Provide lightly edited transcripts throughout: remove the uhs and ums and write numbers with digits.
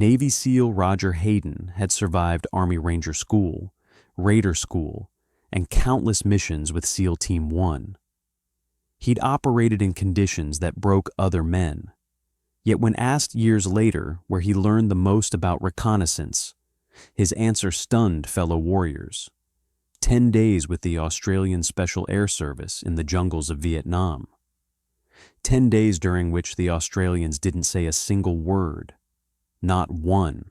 Navy SEAL Roger Hayden had survived Army Ranger School, Raider School, and countless missions with SEAL Team 1. He'd operated in conditions that broke other men. Yet when asked years later where he learned the most about reconnaissance, his answer stunned fellow warriors. 10 days with the Australian Special Air Service in the jungles of Vietnam. 10 days during which the Australians didn't say a single word. Not one.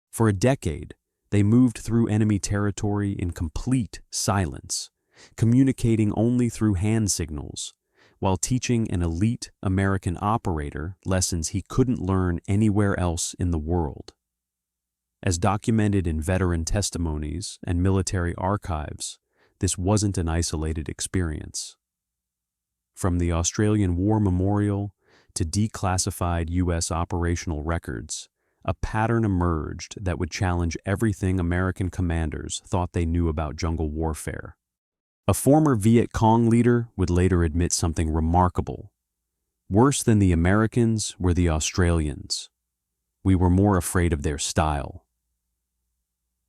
For a decade, they moved through enemy territory in complete silence, communicating only through hand signals, while teaching an elite American operator lessons he couldn't learn anywhere else in the world. As documented in veteran testimonies and military archives, this wasn't an isolated experience. From the Australian War Memorial to declassified U.S. operational records, a pattern emerged that would challenge everything American commanders thought they knew about jungle warfare. A former Vietcong leader would later admit something remarkable. Worse than the Americans were the Australians. We were more afraid of their style.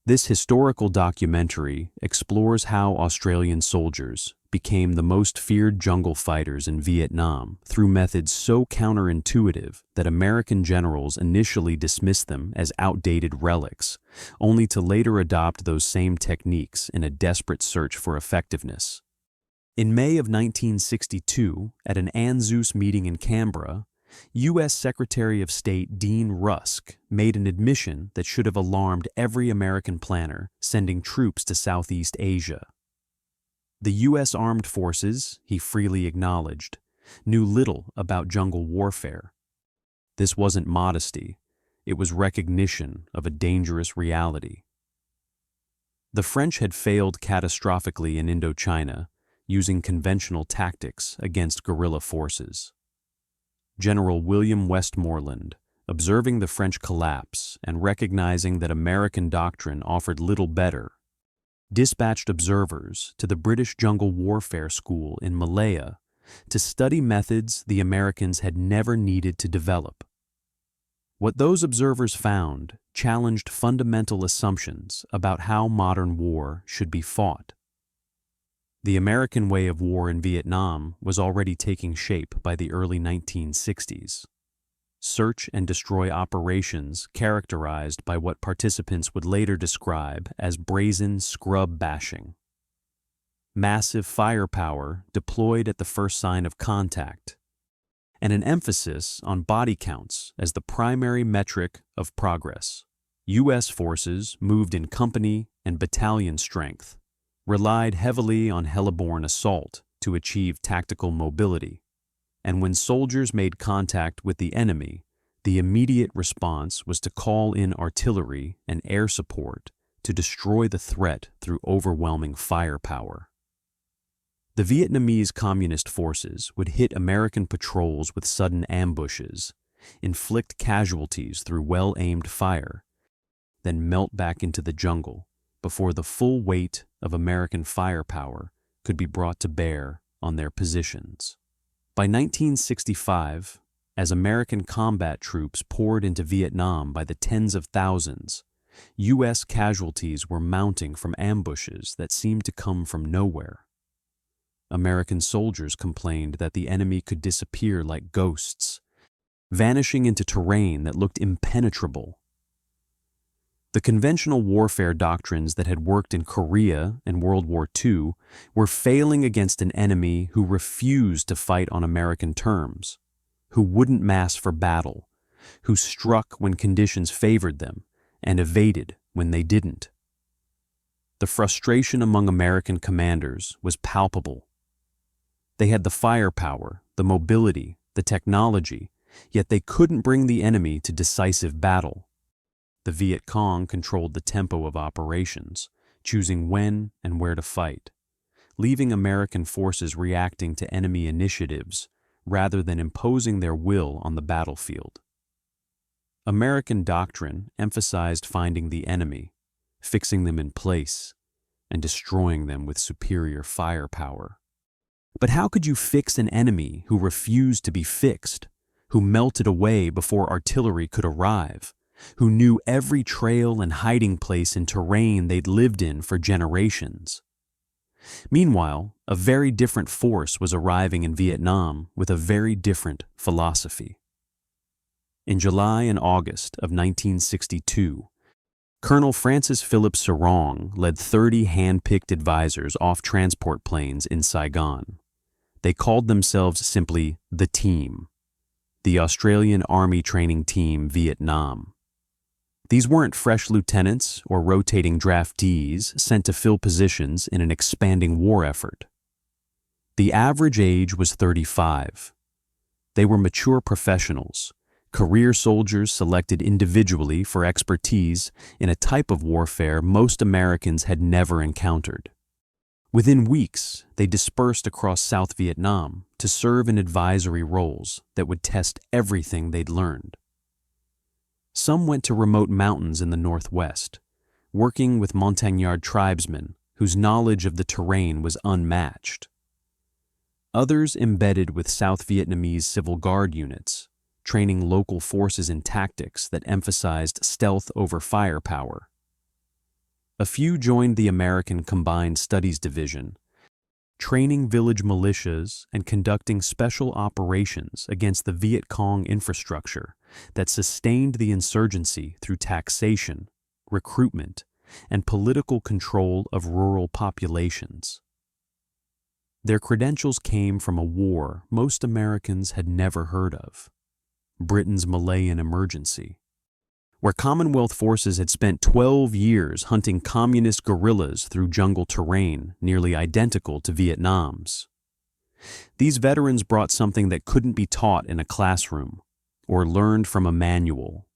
This historical documentary explores how Australian soldiers became the most feared jungle fighters in Vietnam through methods so counterintuitive that American generals initially dismissed them as outdated relics, only to later adopt those same techniques in a desperate search for effectiveness. In May of 1962, at an ANZUS meeting in Canberra, U.S. Secretary of State Dean Rusk made an admission that should have alarmed every American planner sending troops to Southeast Asia. The U.S. Armed Forces, he freely acknowledged, knew little about jungle warfare. This wasn't modesty, it was recognition of a dangerous reality. The French had failed catastrophically in Indochina, using conventional tactics against guerrilla forces. General William Westmoreland, observing the French collapse and recognizing that American doctrine offered little better, dispatched observers to the British Jungle Warfare School in Malaya to study methods the Americans had never needed to develop. What those observers found challenged fundamental assumptions about how modern war should be fought. The American way of war in Vietnam was already taking shape by the early 1960s. Search and destroy operations characterized by what participants would later describe as brazen scrub bashing. Massive firepower deployed at the first sign of contact, and an emphasis on body counts as the primary metric of progress. U.S. forces moved in company and battalion strength, relied heavily on heliborne assault to achieve tactical mobility, and when soldiers made contact with the enemy, the immediate response was to call in artillery and air support to destroy the threat through overwhelming firepower. The Vietnamese Communist forces would hit American patrols with sudden ambushes, inflict casualties through well-aimed fire, then melt back into the jungle before the full weight of American firepower could be brought to bear on their positions. By 1965, as American combat troops poured into Vietnam by the tens of thousands, U.S. casualties were mounting from ambushes that seemed to come from nowhere. American soldiers complained that the enemy could disappear like ghosts, vanishing into terrain that looked impenetrable. The conventional warfare doctrines that had worked in Korea and World War II were failing against an enemy who refused to fight on American terms, who wouldn't mass for battle, who struck when conditions favored them and evaded when they didn't. The frustration among American commanders was palpable. They had the firepower, the mobility, the technology, yet they couldn't bring the enemy to decisive battle. The Vietcong controlled the tempo of operations, choosing when and where to fight, leaving American forces reacting to enemy initiatives rather than imposing their will on the battlefield. American doctrine emphasized finding the enemy, fixing them in place, and destroying them with superior firepower. But how could you fix an enemy who refused to be fixed, who melted away before artillery could arrive, who knew every trail and hiding place in terrain they'd lived in for generations. Meanwhile, a very different force was arriving in Vietnam with a very different philosophy. In July and August of 1962, Colonel Francis Philip Sarong led 30 hand-picked advisors off transport planes in Saigon. They called themselves simply the Team, the Australian Army Training Team Vietnam. These weren't fresh lieutenants or rotating draftees sent to fill positions in an expanding war effort. The average age was 35. They were mature professionals, career soldiers selected individually for expertise in a type of warfare most Americans had never encountered. Within weeks, they dispersed across South Vietnam to serve in advisory roles that would test everything they'd learned. Some went to remote mountains in the northwest, working with Montagnard tribesmen whose knowledge of the terrain was unmatched. Others embedded with South Vietnamese Civil Guard units, training local forces in tactics that emphasized stealth over firepower. A few joined the American Combined Studies Division, training village militias and conducting special operations against the Vietcong infrastructure that sustained the insurgency through taxation, recruitment, and political control of rural populations. Their credentials came from a war most Americans had never heard of, Britain's Malayan emergency, where Commonwealth forces had spent 12 years hunting communist guerrillas through jungle terrain nearly identical to Vietnam's. These veterans brought something that couldn't be taught in a classroom or learned from a manual: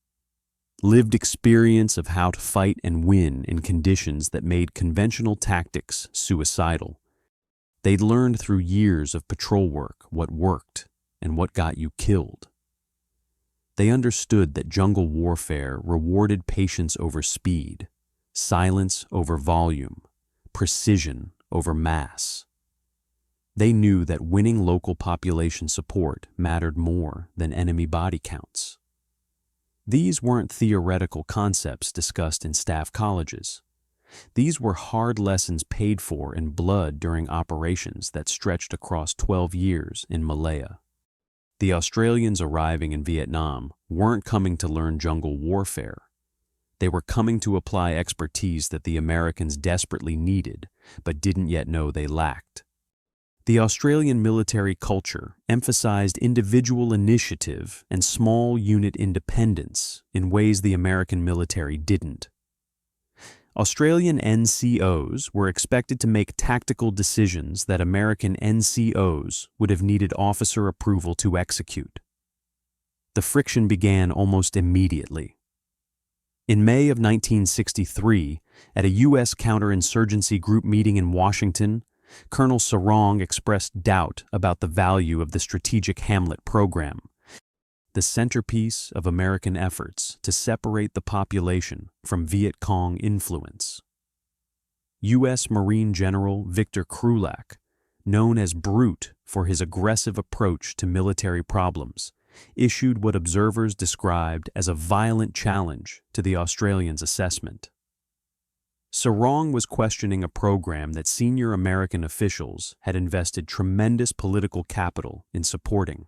lived experience of how to fight and win in conditions that made conventional tactics suicidal. They'd learned through years of patrol work what worked and what got you killed. They understood that jungle warfare rewarded patience over speed, silence over volume, precision over mass. They knew that winning local population support mattered more than enemy body counts. These weren't theoretical concepts discussed in staff colleges. These were hard lessons paid for in blood during operations that stretched across 12 years in Malaya. The Australians arriving in Vietnam weren't coming to learn jungle warfare. They were coming to apply expertise that the Americans desperately needed, but didn't yet know they lacked. The Australian military culture emphasized individual initiative and small unit independence in ways the American military didn't. Australian NCOs were expected to make tactical decisions that American NCOs would have needed officer approval to execute. The friction began almost immediately. In May of 1963, at a U.S. counterinsurgency group meeting in Washington, Colonel Sarong expressed doubt about the value of the Strategic Hamlet program, the centerpiece of American efforts to separate the population from Vietcong influence. U.S. Marine General Victor Krulak, known as Brute for his aggressive approach to military problems, issued what observers described as a violent challenge to the Australians' assessment. Sarong was questioning a program that senior American officials had invested tremendous political capital in supporting.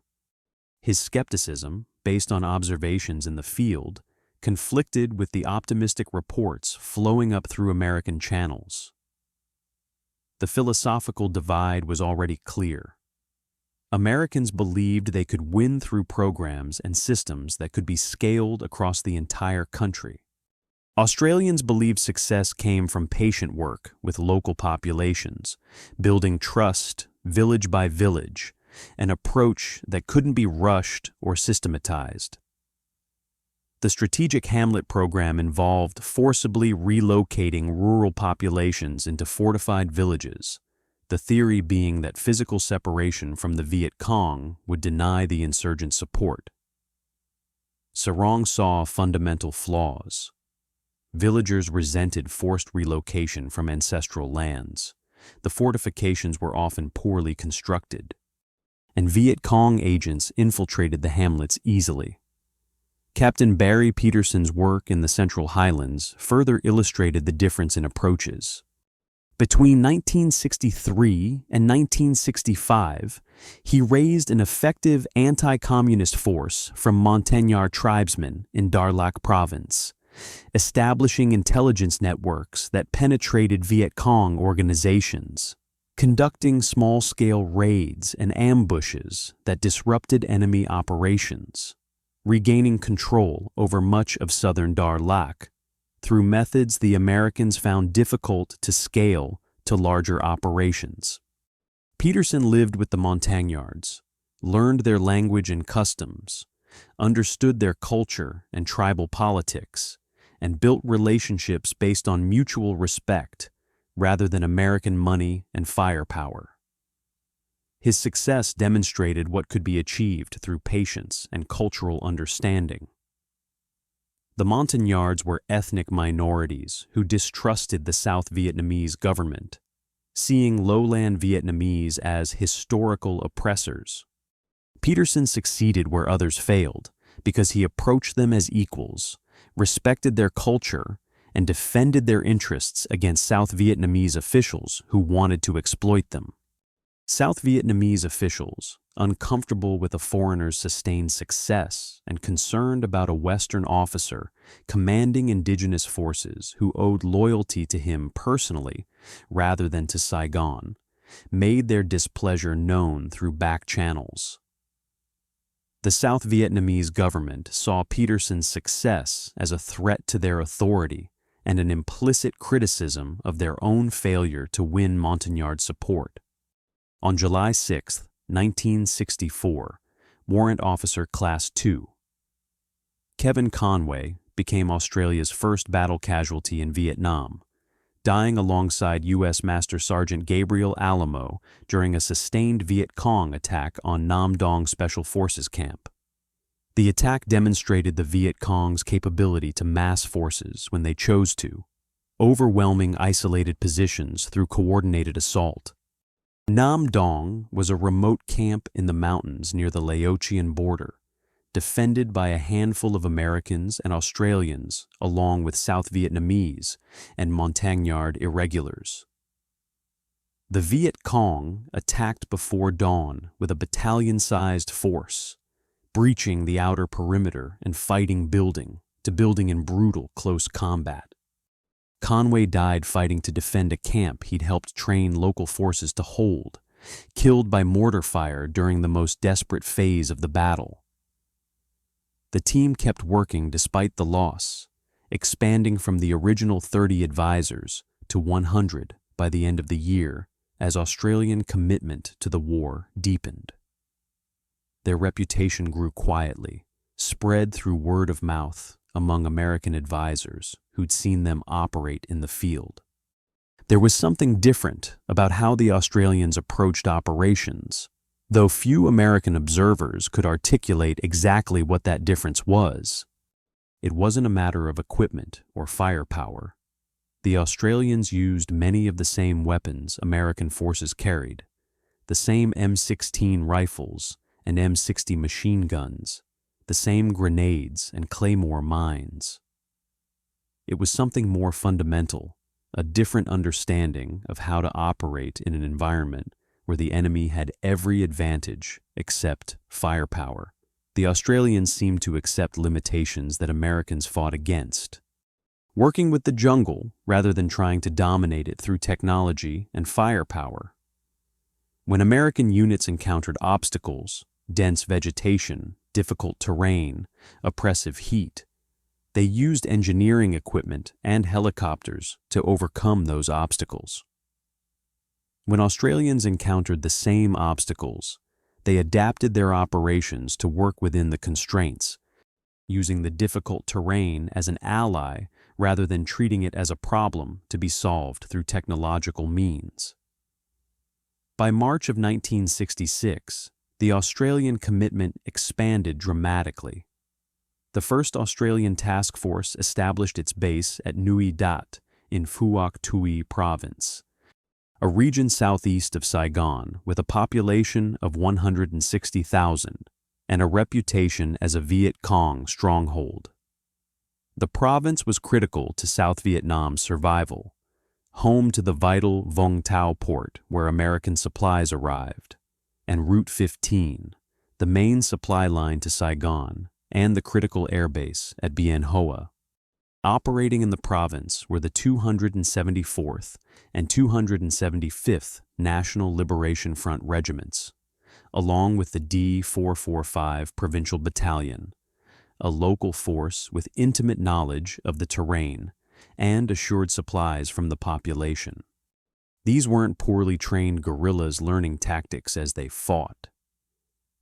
His skepticism, based on observations in the field, conflicted with the optimistic reports flowing up through American channels. The philosophical divide was already clear. Americans believed they could win through programs and systems that could be scaled across the entire country. Australians believed success came from patient work with local populations, building trust village by village, an approach that couldn't be rushed or systematized. The Strategic Hamlet program involved forcibly relocating rural populations into fortified villages, the theory being that physical separation from the Vietcong would deny the insurgent support. Sarong saw fundamental flaws. Villagers resented forced relocation from ancestral lands. The fortifications were often poorly constructed, and Vietcong agents infiltrated the hamlets easily. Captain Barry Peterson's work in the Central Highlands further illustrated the difference in approaches. Between 1963 and 1965, he raised an effective anti-communist force from Montagnard tribesmen in Darlak province, establishing intelligence networks that penetrated Vietcong organizations, conducting small-scale raids and ambushes that disrupted enemy operations, regaining control over much of southern Darlak through methods the Americans found difficult to scale to larger operations. Peterson lived with the Montagnards, learned their language and customs, understood their culture and tribal politics, and built relationships based on mutual respect rather than American money and firepower. His success demonstrated what could be achieved through patience and cultural understanding. The Montagnards were ethnic minorities who distrusted the South Vietnamese government, seeing lowland Vietnamese as historical oppressors. Peterson succeeded where others failed because he approached them as equals, respected their culture, and defended their interests against South Vietnamese officials who wanted to exploit them. South Vietnamese officials, uncomfortable with a foreigner's sustained success and concerned about a Western officer commanding indigenous forces who owed loyalty to him personally rather than to Saigon, made their displeasure known through back channels. The South Vietnamese government saw Peterson's success as a threat to their authority and an implicit criticism of their own failure to win Montagnard support. On July 6, 1964, Warrant Officer Class 2, Kevin Conway became Australia's first battle casualty in Vietnam, dying alongside U.S. Master Sergeant Gabriel Alamo during a sustained Vietcong attack on Nam Dong Special Forces Camp. The attack demonstrated the Vietcong's capability to mass forces when they chose to, overwhelming isolated positions through coordinated assault. Nam Dong was a remote camp in the mountains near the Laotian border, defended by a handful of Americans and Australians along with South Vietnamese and Montagnard irregulars. The Viet Cong attacked before dawn with a battalion-sized force, breaching the outer perimeter and fighting building to building in brutal close combat. Conway died fighting to defend a camp he'd helped train local forces to hold, killed by mortar fire during the most desperate phase of the battle. The team kept working despite the loss, expanding from the original 30 advisors to 100 by the end of the year as Australian commitment to the war deepened. Their reputation grew quietly, spread through word of mouth among American advisors who'd seen them operate in the field. There was something different about how the Australians approached operations, though few American observers could articulate exactly what that difference was. It wasn't a matter of equipment or firepower. The Australians used many of the same weapons American forces carried, the same M16 rifles and M60 machine guns, the same grenades and claymore mines. It was something more fundamental, a different understanding of how to operate in an environment where the enemy had every advantage except firepower. The Australians seemed to accept limitations that Americans fought against, working with the jungle rather than trying to dominate it through technology and firepower. When American units encountered obstacles, dense vegetation, difficult terrain, oppressive heat, they used engineering equipment and helicopters to overcome those obstacles. When Australians encountered the same obstacles, they adapted their operations to work within the constraints, using the difficult terrain as an ally rather than treating it as a problem to be solved through technological means. By March of 1966, the Australian commitment expanded dramatically. The 1st Australian Task Force established its base at Nui Dat in Phuoc Tuy Province, a region southeast of Saigon with a population of 160,000, and a reputation as a Vietcong stronghold. The province was critical to South Vietnam's survival, home to the vital Vung Tau port where American supplies arrived, and Route 15, the main supply line to Saigon, and the critical airbase at Bien Hoa. Operating in the province were the 274th and 275th National Liberation Front regiments, along with the D445 Provincial Battalion, a local force with intimate knowledge of the terrain and assured supplies from the population. These weren't poorly trained guerrillas learning tactics as they fought.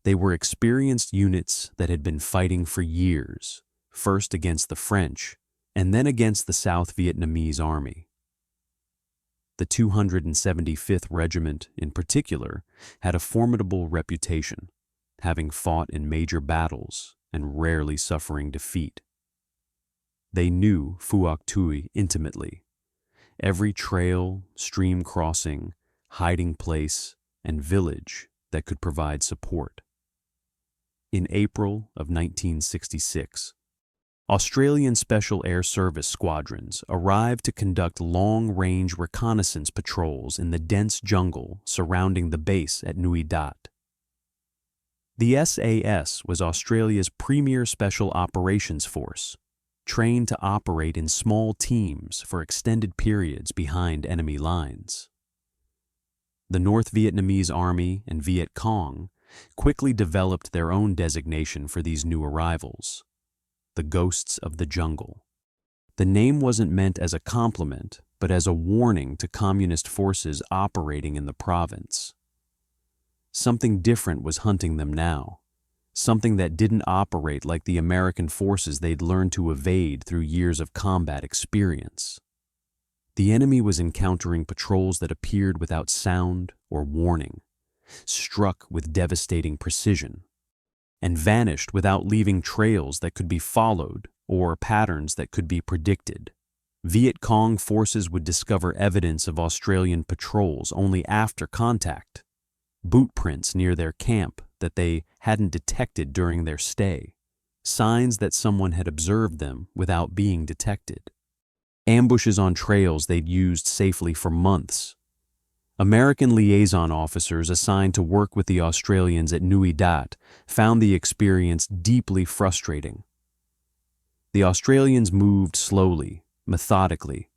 They were experienced units that had been fighting for years, first against the French and then against the South Vietnamese army. The 275th Regiment, in particular, had a formidable reputation, having fought in major battles and rarely suffering defeat. They knew Phuoc Tuy intimately. Every trail, stream crossing, hiding place, and village that could provide support. In April of 1966, Australian Special Air Service squadrons arrived to conduct long-range reconnaissance patrols in the dense jungle surrounding the base at Nui Dat. The SAS was Australia's premier special operations force, trained to operate in small teams for extended periods behind enemy lines. The North Vietnamese Army and Vietcong quickly developed their own designation for these new arrivals: the Ghosts of the Jungle. The name wasn't meant as a compliment, but as a warning to communist forces operating in the province. Something different was hunting them now, something that didn't operate like the American forces they'd learned to evade through years of combat experience. The enemy was encountering patrols that appeared without sound or warning, struck with devastating precision, and vanished without leaving trails that could be followed or patterns that could be predicted. Vietcong forces would discover evidence of Australian patrols only after contact, boot prints near their camp that they hadn't detected during their stay, signs that someone had observed them without being detected, ambushes on trails they'd used safely for months. American liaison officers assigned to work with the Australians at Nui Dat found the experience deeply frustrating. The Australians moved slowly, methodically,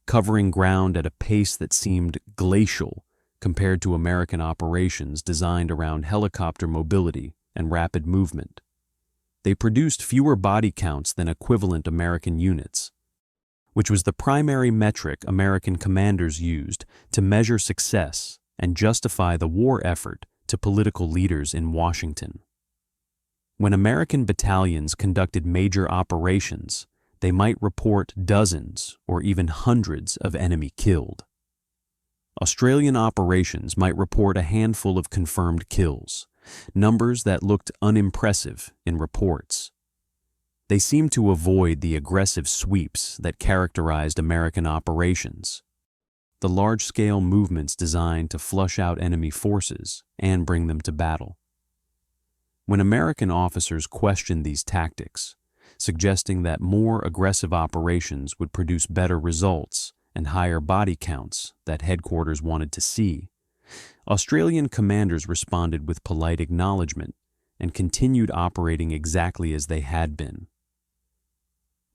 covering ground at a pace that seemed glacial compared to American operations designed around helicopter mobility and rapid movement. They produced fewer body counts than equivalent American units, which was the primary metric American commanders used to measure success and justify the war effort to political leaders in Washington. When American battalions conducted major operations, they might report dozens or even hundreds of enemy killed. Australian operations might report a handful of confirmed kills, numbers that looked unimpressive in reports. They seemed to avoid the aggressive sweeps that characterized American operations, the large-scale movements designed to flush out enemy forces and bring them to battle. When American officers questioned these tactics, suggesting that more aggressive operations would produce better results and higher body counts that headquarters wanted to see, Australian commanders responded with polite acknowledgement and continued operating exactly as they had been.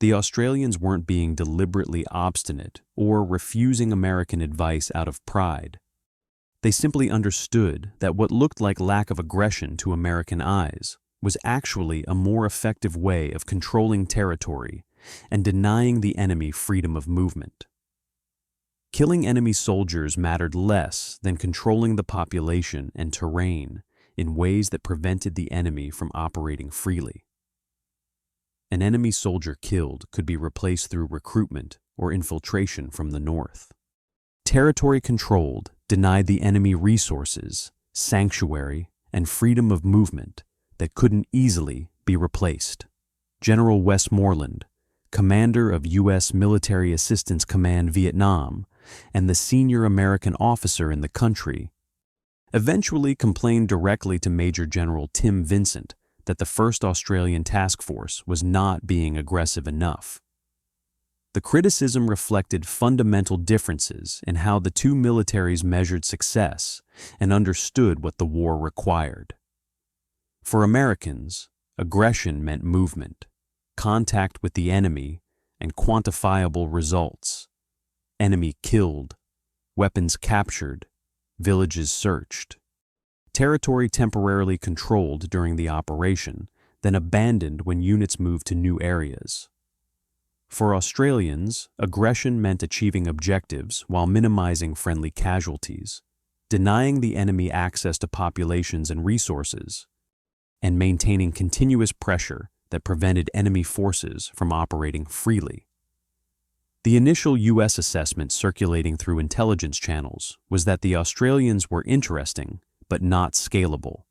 The Australians weren't being deliberately obstinate or refusing American advice out of pride. They simply understood that what looked like lack of aggression to American eyes was actually a more effective way of controlling territory and denying the enemy freedom of movement. Killing enemy soldiers mattered less than controlling the population and terrain in ways that prevented the enemy from operating freely. An enemy soldier killed could be replaced through recruitment or infiltration from the north. Territory controlled denied the enemy resources, sanctuary, and freedom of movement that couldn't easily be replaced. General Westmoreland, commander of U.S. Military Assistance Command Vietnam and the senior American officer in the country, eventually complained directly to Major General Tim Vincent that the 1st Australian Task Force was not being aggressive enough. The criticism reflected fundamental differences in how the two militaries measured success and understood what the war required. For Americans, aggression meant movement, contact with the enemy, and quantifiable results. Enemy killed, weapons captured, villages searched. Territory temporarily controlled during the operation, then abandoned when units moved to new areas. For Australians, aggression meant achieving objectives while minimizing friendly casualties, denying the enemy access to populations and resources, and maintaining continuous pressure that prevented enemy forces from operating freely. The initial U.S. assessment circulating through intelligence channels was that the Australians were interesting but not scalable.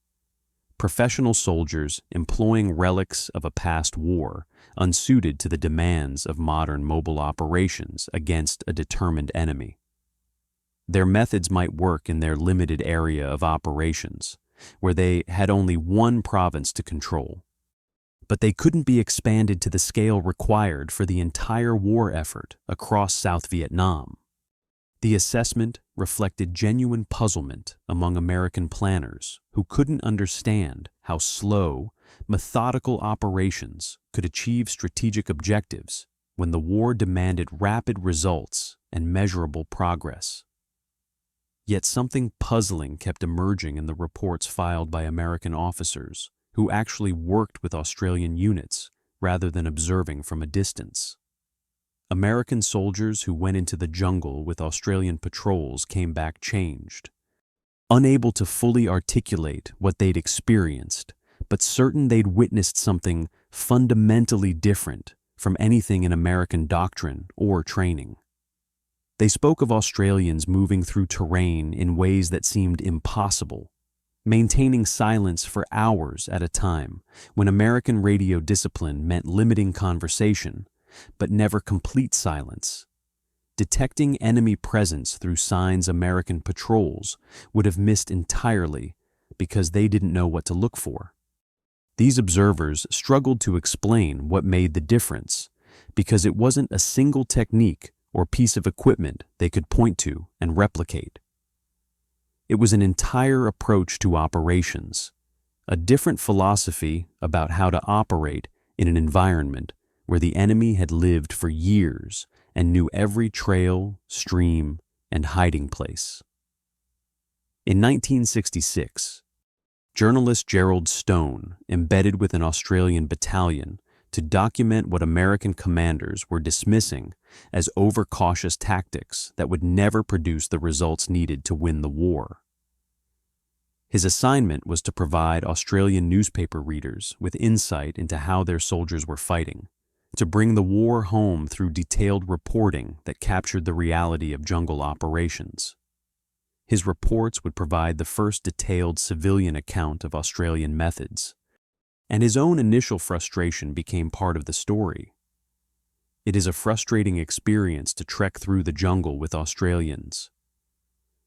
Professional soldiers employing relics of a past war, unsuited to the demands of modern mobile operations against a determined enemy. Their methods might work in their limited area of operations, where they had only one province to control, but they couldn't be expanded to the scale required for the entire war effort across South Vietnam. The assessment reflected genuine puzzlement among American planners who couldn't understand how slow, methodical operations could achieve strategic objectives when the war demanded rapid results and measurable progress. Yet something puzzling kept emerging in the reports filed by American officers who actually worked with Australian units rather than observing from a distance. American soldiers who went into the jungle with Australian patrols came back changed, unable to fully articulate what they'd experienced, but certain they'd witnessed something fundamentally different from anything in American doctrine or training. They spoke of Australians moving through terrain in ways that seemed impossible, maintaining silence for hours at a time when American radio discipline meant limiting conversation, but never complete silence. Detecting enemy presence through signs American patrols would have missed entirely because they didn't know what to look for. These observers struggled to explain what made the difference because it wasn't a single technique or piece of equipment they could point to and replicate. It was an entire approach to operations, a different philosophy about how to operate in an environment where the enemy had lived for years and knew every trail, stream, and hiding place. In 1966, journalist Gerald Stone embedded with an Australian battalion to document what American commanders were dismissing as overcautious tactics that would never produce the results needed to win the war. His assignment was to provide Australian newspaper readers with insight into how their soldiers were fighting, to bring the war home through detailed reporting that captured the reality of jungle operations. His reports would provide the first detailed civilian account of Australian methods, and his own initial frustration became part of the story. It is a frustrating experience to trek through the jungle with Australians.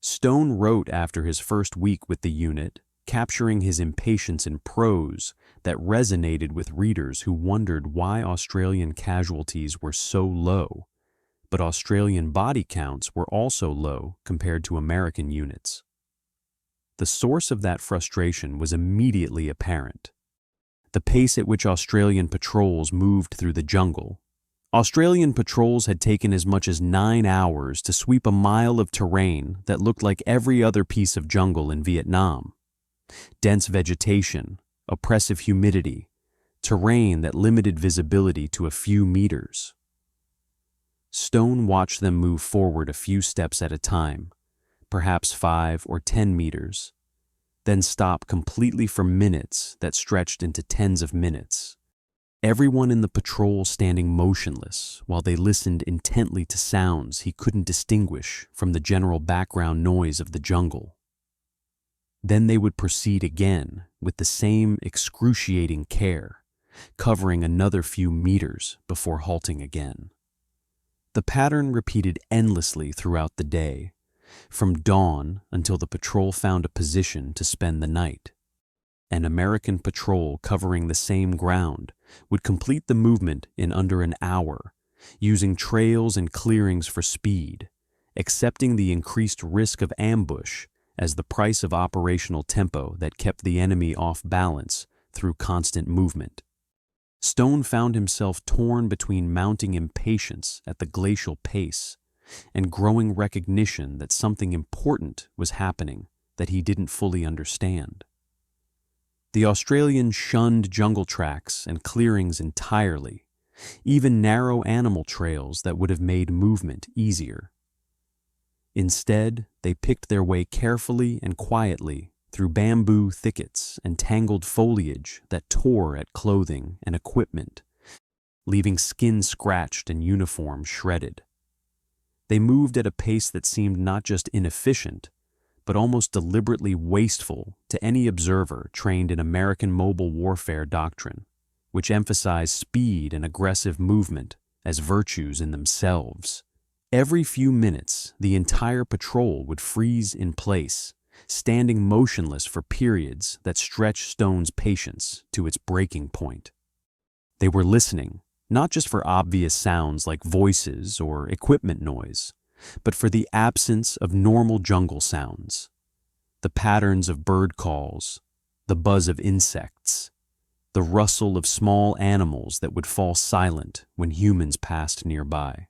Stone wrote after his first week with the unit, capturing his impatience in prose that resonated with readers who wondered why Australian casualties were so low, but Australian body counts were also low compared to American units. The source of that frustration was immediately apparent: the pace at which Australian patrols moved through the jungle. Australian patrols had taken as much as 9 hours to sweep a mile of terrain that looked like every other piece of jungle in Vietnam. Dense vegetation, oppressive humidity, terrain that limited visibility to a few meters. Stone watched them move forward a few steps at a time, perhaps 5 or 10 meters, then stop completely for minutes that stretched into tens of minutes. Everyone in the patrol standing motionless while they listened intently to sounds he couldn't distinguish from the general background noise of the jungle. Then they would proceed again with the same excruciating care, covering another few meters before halting again. The pattern repeated endlessly throughout the day, from dawn until the patrol found a position to spend the night. An American patrol covering the same ground would complete the movement in under an hour, using trails and clearings for speed, accepting the increased risk of ambush as the price of operational tempo that kept the enemy off balance through constant movement. Stone found himself torn between mounting impatience at the glacial pace and growing recognition that something important was happening that he didn't fully understand. The Australians shunned jungle tracks and clearings entirely, even narrow animal trails that would have made movement easier. Instead, they picked their way carefully and quietly through bamboo thickets and tangled foliage that tore at clothing and equipment, leaving skin scratched and uniforms shredded. They moved at a pace that seemed not just inefficient, but almost deliberately wasteful to any observer trained in American mobile warfare doctrine, which emphasized speed and aggressive movement as virtues in themselves. Every few minutes, the entire patrol would freeze in place, standing motionless for periods that stretched Stone's patience to its breaking point. They were listening, not just for obvious sounds like voices or equipment noise, but for the absence of normal jungle sounds, the patterns of bird calls, the buzz of insects, the rustle of small animals that would fall silent when humans passed nearby.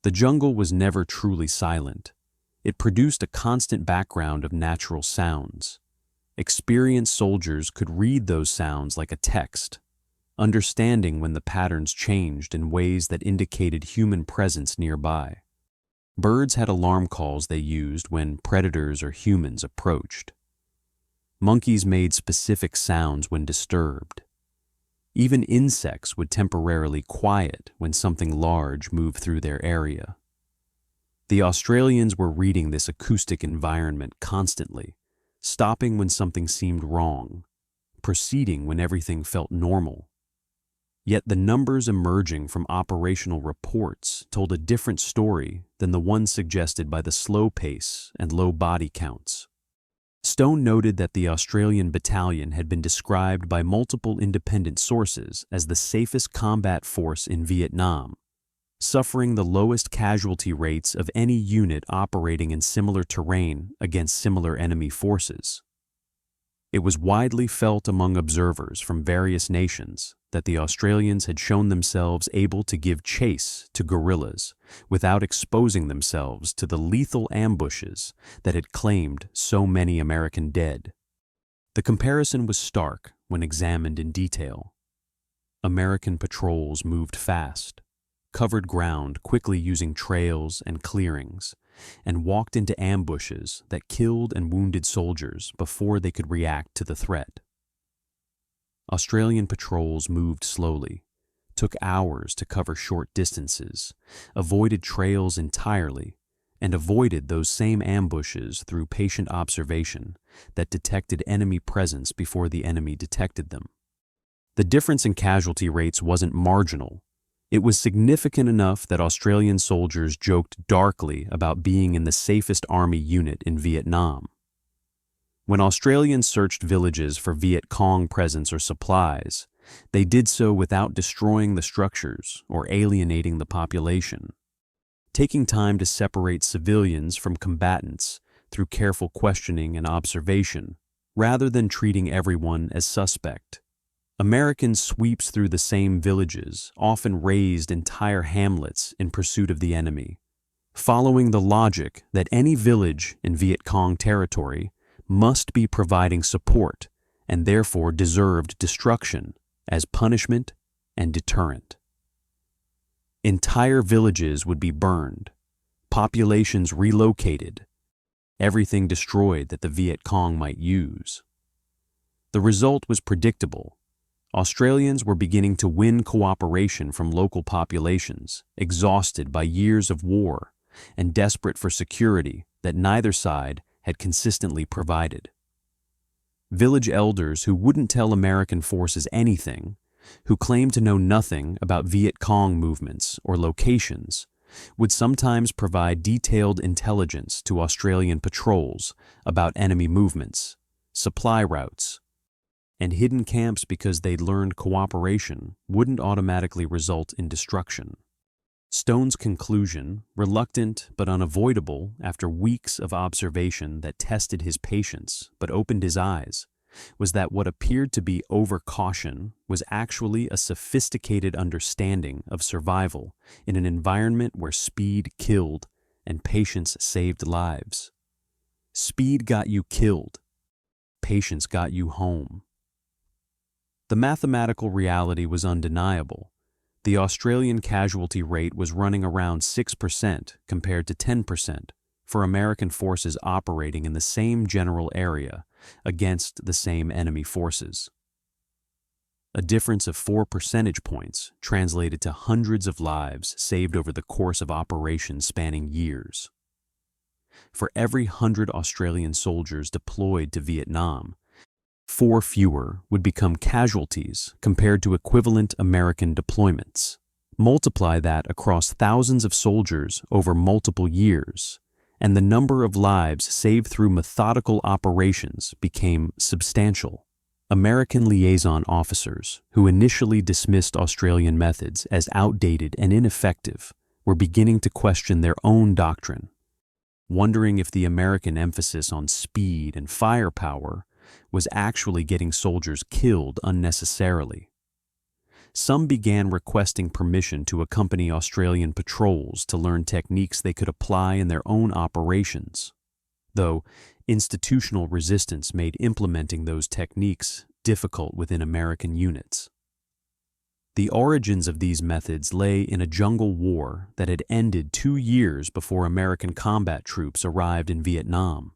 The jungle was never truly silent. It produced a constant background of natural sounds. Experienced soldiers could read those sounds like a text, understanding when the patterns changed in ways that indicated human presence nearby. Birds had alarm calls they used when predators or humans approached. Monkeys made specific sounds when disturbed. Even insects would temporarily quiet when something large moved through their area. The Australians were reading this acoustic environment constantly, stopping when something seemed wrong, proceeding when everything felt normal. Yet the numbers emerging from operational reports told a different story than the one suggested by the slow pace and low body counts. Stone noted that the Australian battalion had been described by multiple independent sources as the safest combat force in Vietnam, suffering the lowest casualty rates of any unit operating in similar terrain against similar enemy forces. It was widely felt among observers from various nations that the Australians had shown themselves able to give chase to guerrillas without exposing themselves to the lethal ambushes that had claimed so many American dead. The comparison was stark when examined in detail. American patrols moved fast, covered ground quickly using trails and clearings, and walked into ambushes that killed and wounded soldiers before they could react to the threat. Australian patrols moved slowly, took hours to cover short distances, avoided trails entirely, and avoided those same ambushes through patient observation that detected enemy presence before the enemy detected them. The difference in casualty rates wasn't marginal. It was significant enough that Australian soldiers joked darkly about being in the safest army unit in Vietnam. When Australians searched villages for Vietcong presence or supplies, they did so without destroying the structures or alienating the population, taking time to separate civilians from combatants through careful questioning and observation, rather than treating everyone as suspect. American sweeps through the same villages often razed entire hamlets in pursuit of the enemy, following the logic that any village in Vietcong territory must be providing support and therefore deserved destruction as punishment and deterrent. Entire villages would be burned, populations relocated, everything destroyed that the Vietcong might use. The result was predictable. Australians were beginning to win cooperation from local populations, exhausted by years of war and desperate for security that neither side had consistently provided. Village elders who wouldn't tell American forces anything, who claimed to know nothing about Vietcong movements or locations, would sometimes provide detailed intelligence to Australian patrols about enemy movements, supply routes, and hidden camps because they'd learned cooperation wouldn't automatically result in destruction. Stone's conclusion, reluctant but unavoidable after weeks of observation that tested his patience but opened his eyes, was that what appeared to be overcaution was actually a sophisticated understanding of survival in an environment where speed killed and patience saved lives. Speed got you killed. Patience got you home. The mathematical reality was undeniable. The Australian casualty rate was running around 6% compared to 10% for American forces operating in the same general area against the same enemy forces. A difference of 4 percentage points translated to hundreds of lives saved over the course of operations spanning years. For every 100 Australian soldiers deployed to Vietnam, 4 fewer would become casualties compared to equivalent American deployments. Multiply that across thousands of soldiers over multiple years, and the number of lives saved through methodical operations became substantial. American liaison officers, who initially dismissed Australian methods as outdated and ineffective, were beginning to question their own doctrine, wondering if the American emphasis on speed and firepower was actually getting soldiers killed unnecessarily. Some began requesting permission to accompany Australian patrols to learn techniques they could apply in their own operations, though institutional resistance made implementing those techniques difficult within American units. The origins of these methods lay in a jungle war that had ended 2 years before American combat troops arrived in Vietnam,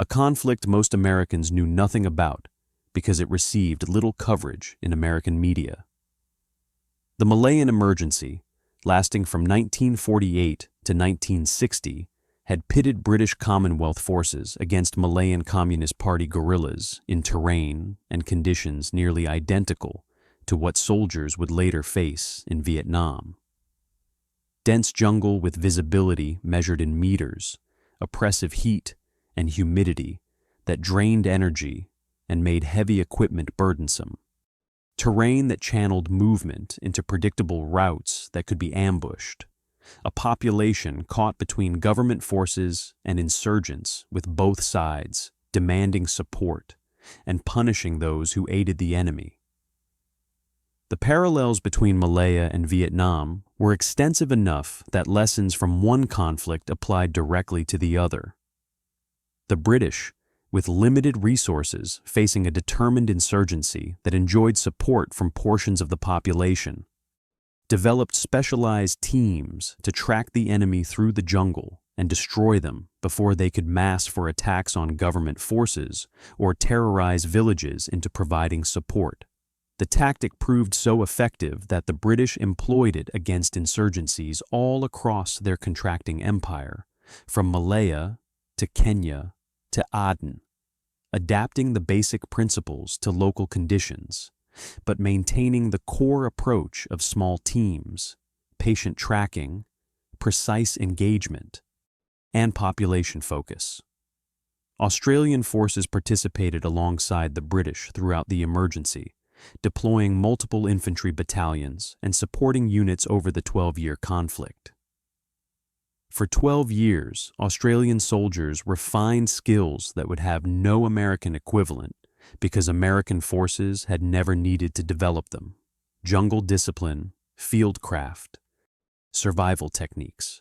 a conflict most Americans knew nothing about because it received little coverage in American media. The Malayan emergency, lasting from 1948 to 1960, had pitted British Commonwealth forces against Malayan Communist Party guerrillas in terrain and conditions nearly identical to what soldiers would later face in Vietnam. Dense jungle with visibility measured in meters, oppressive heat and humidity that drained energy and made heavy equipment burdensome. Terrain that channeled movement into predictable routes that could be ambushed. A population caught between government forces and insurgents with both sides demanding support and punishing those who aided the enemy. The parallels between Malaya and Vietnam were extensive enough that lessons from one conflict applied directly to the other. The British, with limited resources facing a determined insurgency that enjoyed support from portions of the population, developed specialized teams to track the enemy through the jungle and destroy them before they could mass for attacks on government forces or terrorize villages into providing support. The tactic proved so effective that the British employed it against insurgencies all across their contracting empire, from Malaya to Kenya to Aden, adapting the basic principles to local conditions, but maintaining the core approach of small teams, patient tracking, precise engagement, and population focus. Australian forces participated alongside the British throughout the emergency, deploying multiple infantry battalions and supporting units over the 12-year conflict. For 12 years, Australian soldiers refined skills that would have no American equivalent because American forces had never needed to develop them: jungle discipline, fieldcraft, survival techniques.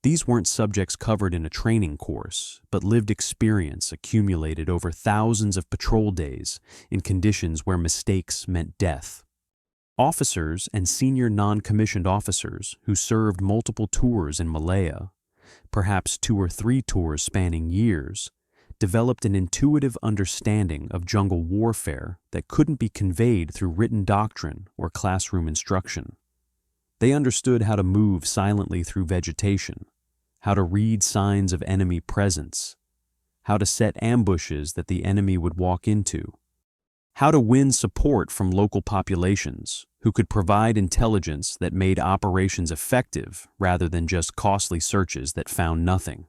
These weren't subjects covered in a training course, but lived experience accumulated over thousands of patrol days in conditions where mistakes meant death. Officers and senior non-commissioned officers who served multiple tours in Malaya, perhaps 2 or 3 tours spanning years, developed an intuitive understanding of jungle warfare that couldn't be conveyed through written doctrine or classroom instruction. They understood how to move silently through vegetation, how to read signs of enemy presence, how to set ambushes that the enemy would walk into, how to win support from local populations who could provide intelligence that made operations effective rather than just costly searches that found nothing.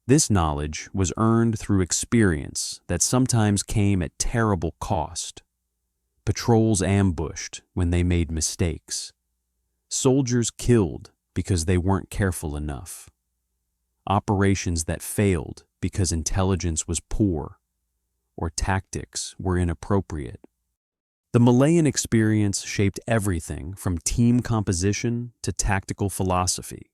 This knowledge was earned through experience that sometimes came at terrible cost. Patrols ambushed when they made mistakes. Soldiers killed because they weren't careful enough. Operations that failed because intelligence was poor or tactics were inappropriate. The Malayan experience shaped everything from team composition to tactical philosophy.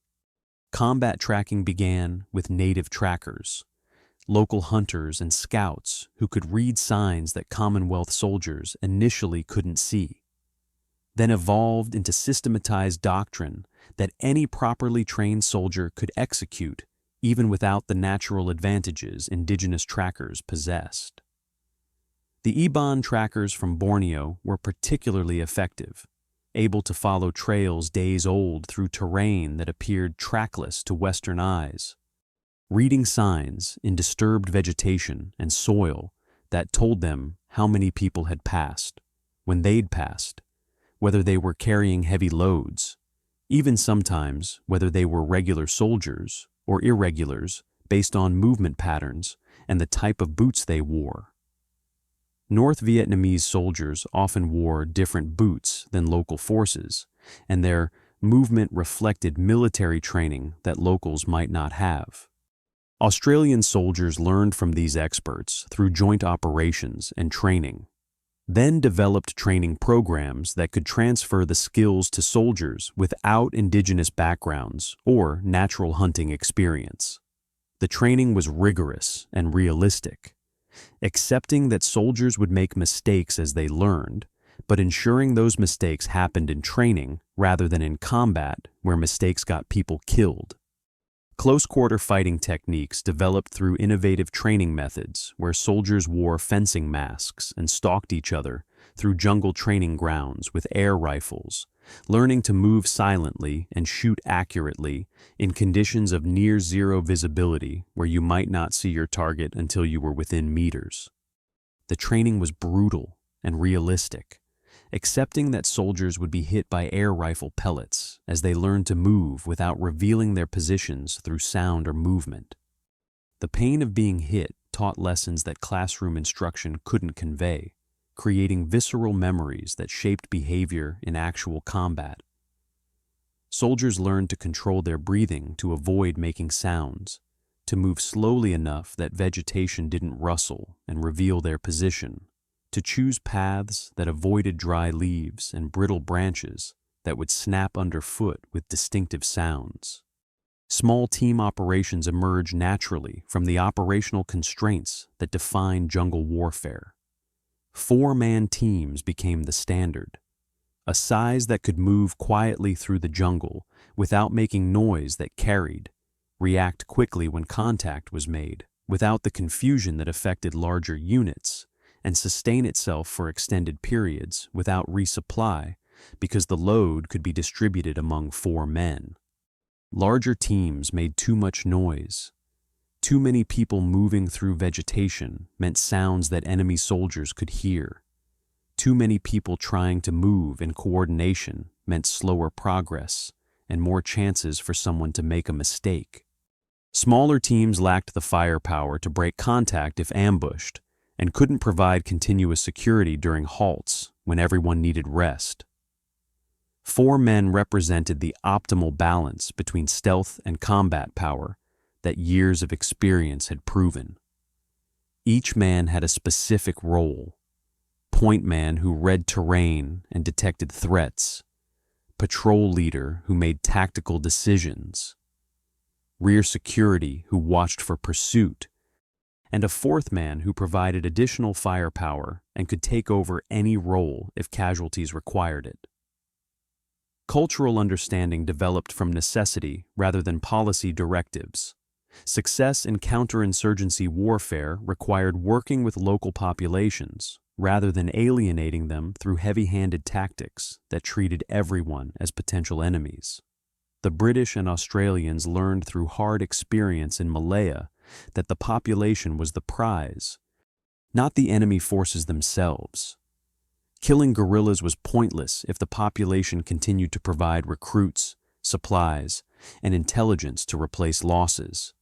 Combat tracking began with native trackers, local hunters and scouts who could read signs that Commonwealth soldiers initially couldn't see, then evolved into systematized doctrine that any properly trained soldier could execute even without the natural advantages indigenous trackers possessed. The Iban trackers from Borneo were particularly effective, able to follow trails days old through terrain that appeared trackless to Western eyes, reading signs in disturbed vegetation and soil that told them how many people had passed, when they'd passed, whether they were carrying heavy loads, even sometimes whether they were regular soldiers or irregulars based on movement patterns and the type of boots they wore. North Vietnamese soldiers often wore different boots than local forces, and their movement reflected military training that locals might not have. Australian soldiers learned from these experts through joint operations and training, then developed training programs that could transfer the skills to soldiers without indigenous backgrounds or natural hunting experience. The training was rigorous and realistic, accepting that soldiers would make mistakes as they learned, but ensuring those mistakes happened in training rather than in combat where mistakes got people killed. Close-quarter fighting techniques developed through innovative training methods where soldiers wore fencing masks and stalked each other through jungle training grounds with air rifles, learning to move silently and shoot accurately in conditions of near-zero visibility where you might not see your target until you were within meters. The training was brutal and realistic, accepting that soldiers would be hit by air rifle pellets as they learned to move without revealing their positions through sound or movement. The pain of being hit taught lessons that classroom instruction couldn't convey, creating visceral memories that shaped behavior in actual combat. Soldiers learned to control their breathing to avoid making sounds, to move slowly enough that vegetation didn't rustle and reveal their position, to choose paths that avoided dry leaves and brittle branches that would snap underfoot with distinctive sounds. Small team operations emerge naturally from the operational constraints that define jungle warfare. 4-man teams became the standard, a size that could move quietly through the jungle without making noise that carried, react quickly when contact was made, without the confusion that affected larger units, and sustain itself for extended periods without resupply because the load could be distributed among 4 men. Larger teams made too much noise. Too many people moving through vegetation meant sounds that enemy soldiers could hear. Too many people trying to move in coordination meant slower progress and more chances for someone to make a mistake. Smaller teams lacked the firepower to break contact if ambushed and couldn't provide continuous security during halts when everyone needed rest. 4 men represented the optimal balance between stealth and combat power that years of experience had proven. Each man had a specific role: point man who read terrain and detected threats, patrol leader who made tactical decisions, rear security who watched for pursuit, and a 4th man who provided additional firepower and could take over any role if casualties required it. Cultural understanding developed from necessity rather than policy directives. Success in counterinsurgency warfare required working with local populations rather than alienating them through heavy-handed tactics that treated everyone as potential enemies. The British and Australians learned through hard experience in Malaya that the population was the prize, not the enemy forces themselves. Killing guerrillas was pointless if the population continued to provide recruits, supplies, and intelligence to replace losses.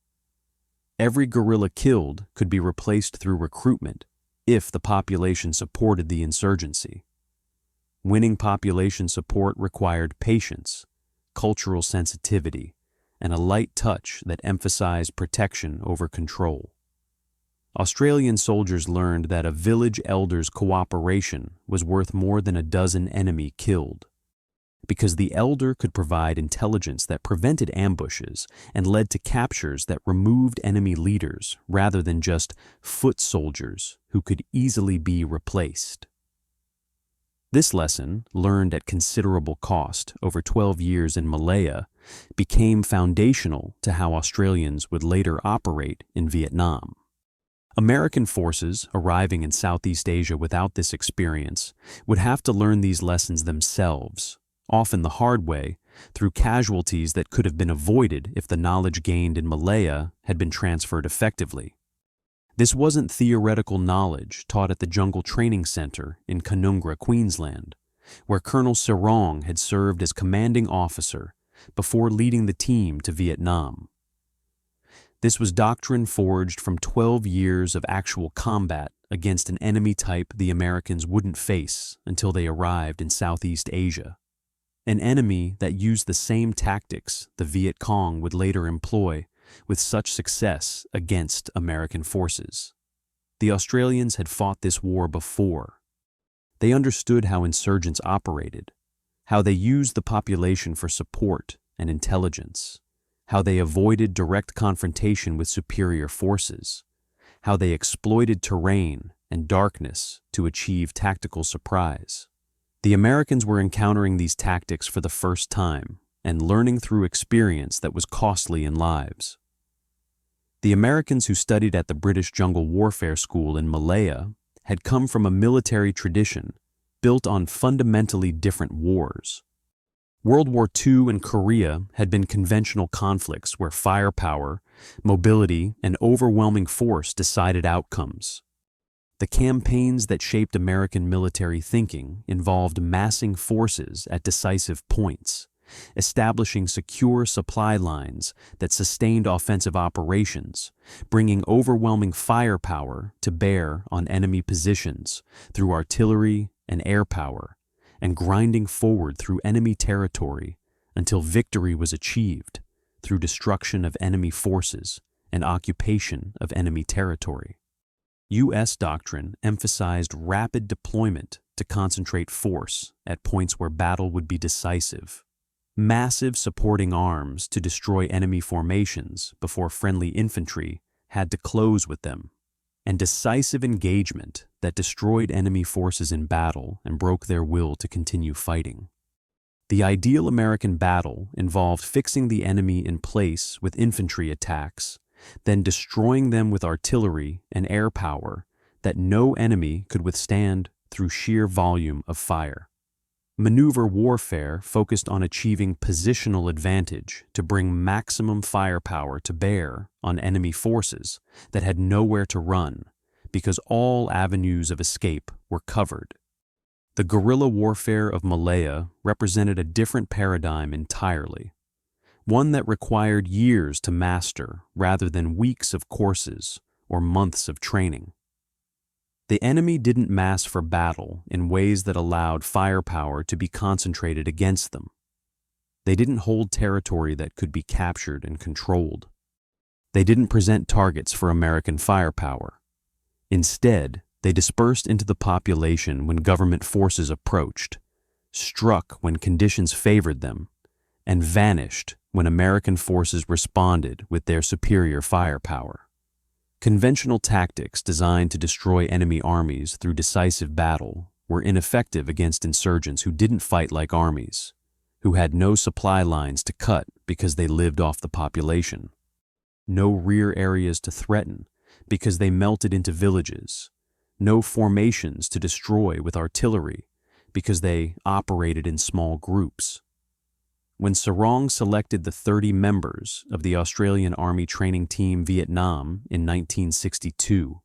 Every guerrilla killed could be replaced through recruitment if the population supported the insurgency. Winning population support required patience, cultural sensitivity, and a light touch that emphasized protection over control. Australian soldiers learned that a village elder's cooperation was worth more than a dozen enemy killed, because the elder could provide intelligence that prevented ambushes and led to captures that removed enemy leaders rather than just foot soldiers who could easily be replaced. This lesson, learned at considerable cost over 12 years in Malaya, became foundational to how Australians would later operate in Vietnam. American forces arriving in Southeast Asia without this experience would have to learn these lessons themselves, often the hard way, through casualties that could have been avoided if the knowledge gained in Malaya had been transferred effectively. This wasn't theoretical knowledge taught at the Jungle Training Center in Canungra, Queensland, where Colonel Sarong had served as commanding officer before leading the team to Vietnam. This was doctrine forged from 12 years of actual combat against an enemy type the Americans wouldn't face until they arrived in Southeast Asia. An enemy that used the same tactics the Vietcong would later employ with such success against American forces. The Australians had fought this war before. They understood how insurgents operated, how they used the population for support and intelligence, how they avoided direct confrontation with superior forces, how they exploited terrain and darkness to achieve tactical surprise. The Americans were encountering these tactics for the first time and learning through experience that was costly in lives. The Americans who studied at the British Jungle Warfare School in Malaya had come from a military tradition built on fundamentally different wars. World War II and Korea had been conventional conflicts where firepower, mobility, and overwhelming force decided outcomes. The campaigns that shaped American military thinking involved massing forces at decisive points, establishing secure supply lines that sustained offensive operations, bringing overwhelming firepower to bear on enemy positions through artillery and air power, and grinding forward through enemy territory until victory was achieved through destruction of enemy forces and occupation of enemy territory. U.S. doctrine emphasized rapid deployment to concentrate force at points where battle would be decisive, massive supporting arms to destroy enemy formations before friendly infantry had to close with them, and decisive engagement that destroyed enemy forces in battle and broke their will to continue fighting. The ideal American battle involved fixing the enemy in place with infantry attacks, then destroying them with artillery and air power that no enemy could withstand through sheer volume of fire. Maneuver warfare focused on achieving positional advantage to bring maximum firepower to bear on enemy forces that had nowhere to run because all avenues of escape were covered. The guerrilla warfare of Malaya represented a different paradigm entirely, one that required years to master rather than weeks of courses or months of training. The enemy didn't mass for battle in ways that allowed firepower to be concentrated against them. They didn't hold territory that could be captured and controlled. They didn't present targets for American firepower. Instead, they dispersed into the population when government forces approached, struck when conditions favored them, and vanished when American forces responded with their superior firepower. Conventional tactics designed to destroy enemy armies through decisive battle were ineffective against insurgents who didn't fight like armies, who had no supply lines to cut because they lived off the population, no rear areas to threaten because they melted into villages, no formations to destroy with artillery because they operated in small groups. When Sarong selected the 30 members of the Australian Army Training Team Vietnam in 1962,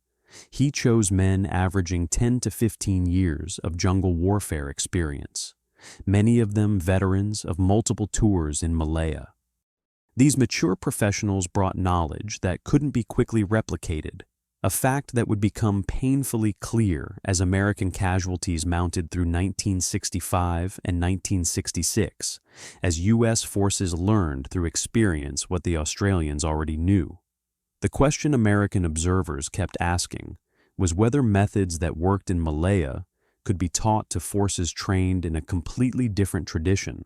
he chose men averaging 10 to 15 years of jungle warfare experience, many of them veterans of multiple tours in Malaya. These mature professionals brought knowledge that couldn't be quickly replicated, a fact that would become painfully clear as American casualties mounted through 1965 and 1966, as U.S. forces learned through experience what the Australians already knew. The question American observers kept asking was whether methods that worked in Malaya could be taught to forces trained in a completely different tradition,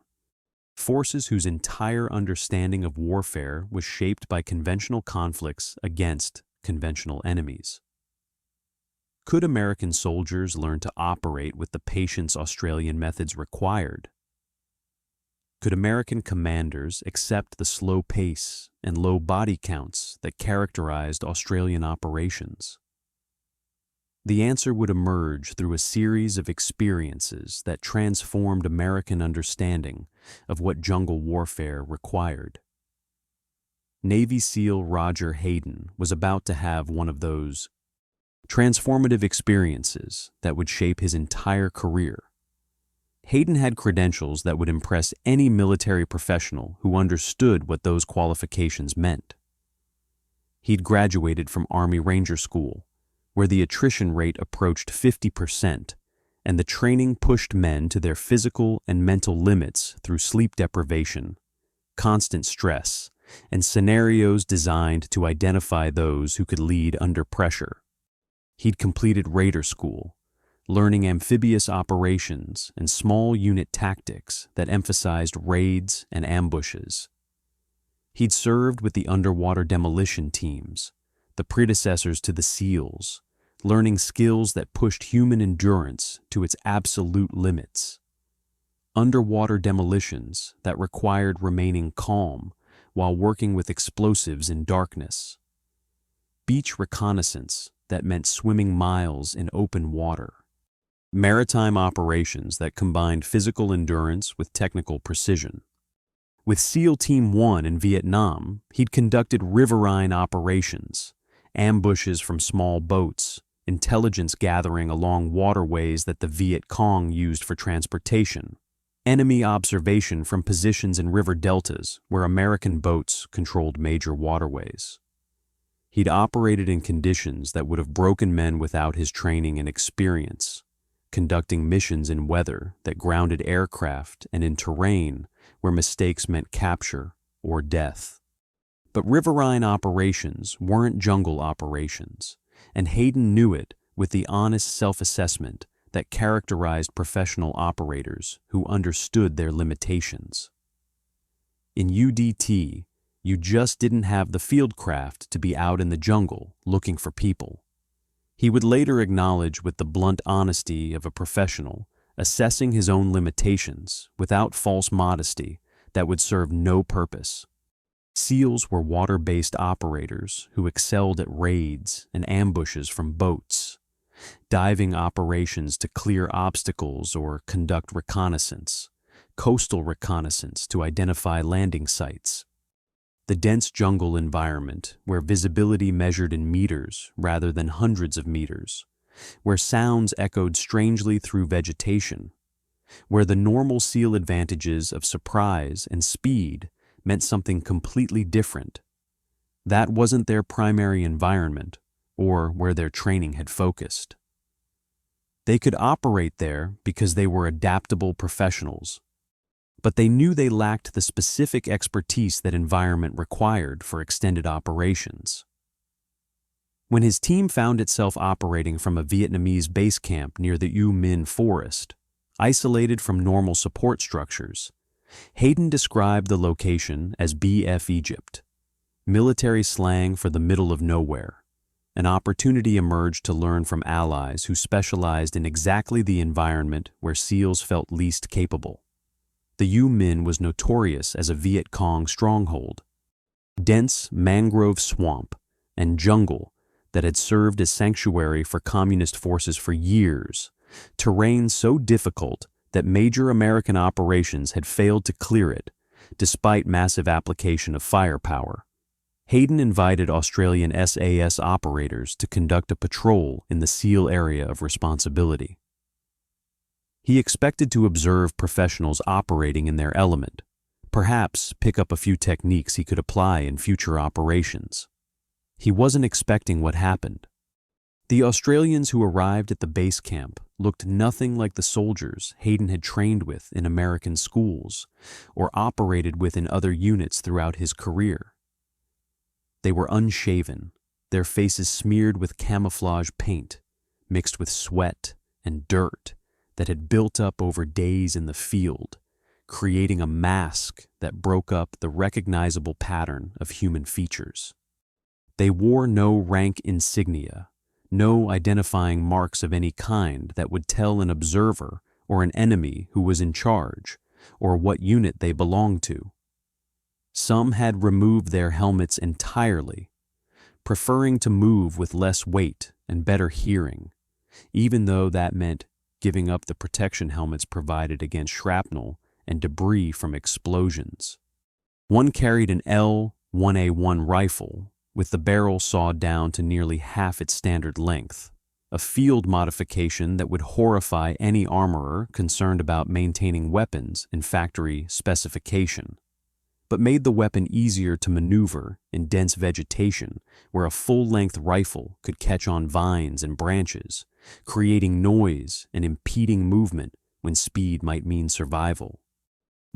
forces whose entire understanding of warfare was shaped by conventional conflicts against conventional enemies. Could American soldiers learn to operate with the patience Australian methods required? Could American commanders accept the slow pace and low body counts that characterized Australian operations? The answer would emerge through a series of experiences that transformed American understanding of what jungle warfare required. Navy SEAL Roger Hayden was about to have one of those transformative experiences that would shape his entire career. Hayden had credentials that would impress any military professional who understood what those qualifications meant. He'd graduated from Army Ranger School, where the attrition rate approached 50%, and the training pushed men to their physical and mental limits through sleep deprivation, constant stress, and scenarios designed to identify those who could lead under pressure. He'd completed Raider School, learning amphibious operations and small unit tactics that emphasized raids and ambushes. He'd served with the underwater demolition teams, the predecessors to the SEALs, learning skills that pushed human endurance to its absolute limits. Underwater demolitions that required remaining calm while working with explosives in darkness. Beach reconnaissance that meant swimming miles in open water. Maritime operations that combined physical endurance with technical precision. With SEAL Team 1 in Vietnam, he'd conducted riverine operations, ambushes from small boats, intelligence gathering along waterways that the Vietcong used for transportation, enemy observation from positions in river deltas where American boats controlled major waterways. He'd operated in conditions that would have broken men without his training and experience, conducting missions in weather that grounded aircraft and in terrain where mistakes meant capture or death. But riverine operations weren't jungle operations, and Hayden knew it with the honest self-assessment that characterized professional operators who understood their limitations. In UDT, you just didn't have the fieldcraft to be out in the jungle looking for people. He would later acknowledge with the blunt honesty of a professional, assessing his own limitations without false modesty that would serve no purpose. SEALs were water-based operators who excelled at raids and ambushes from boats, diving operations to clear obstacles or conduct reconnaissance, coastal reconnaissance to identify landing sites. The dense jungle environment, where visibility measured in meters rather than hundreds of meters, where sounds echoed strangely through vegetation, where the normal SEAL advantages of surprise and speed meant something completely different. That wasn't their primary environment or where their training had focused. They could operate there because they were adaptable professionals, but they knew they lacked the specific expertise that environment required for extended operations. When his team found itself operating from a Vietnamese base camp near the U Minh forest, isolated from normal support structures, Hayden described the location as BF Egypt, military slang for the middle of nowhere. An opportunity emerged to learn from allies who specialized in exactly the environment where SEALs felt least capable. The U Minh was notorious as a Vietcong stronghold, dense mangrove swamp and jungle that had served as sanctuary for communist forces for years, terrain so difficult that major American operations had failed to clear it, despite massive application of firepower. Hayden invited Australian SAS operators to conduct a patrol in the SEAL area of responsibility. He expected to observe professionals operating in their element, Perhaps pick up a few techniques he could apply in future operations. He wasn't expecting what happened. The Australians who arrived at the base camp looked nothing like the soldiers Hayden had trained with in American schools or operated with in other units throughout his career. They were unshaven, their faces smeared with camouflage paint, mixed with sweat and dirt that had built up over days in the field, creating a mask that broke up the recognizable pattern of human features. They wore no rank insignia, no identifying marks of any kind that would tell an observer or an enemy who was in charge or what unit they belonged to. Some had removed their helmets entirely, preferring to move with less weight and better hearing, even though that meant giving up the protection helmets provided against shrapnel and debris from explosions. One carried an L1A1 rifle with the barrel sawed down to nearly half its standard length, a field modification that would horrify any armorer concerned about maintaining weapons in factory specification, but made the weapon easier to maneuver in dense vegetation where a full-length rifle could catch on vines and branches, creating noise and impeding movement when speed might mean survival.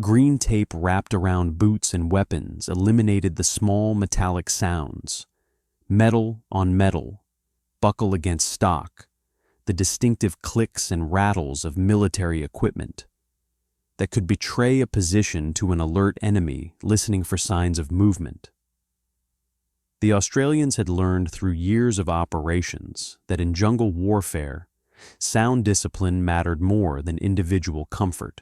Green tape wrapped around boots and weapons eliminated the small metallic sounds, metal on metal, buckle against stock, the distinctive clicks and rattles of military equipment that could betray a position to an alert enemy listening for signs of movement. The Australians had learned through years of operations that in jungle warfare, sound discipline mattered more than individual comfort,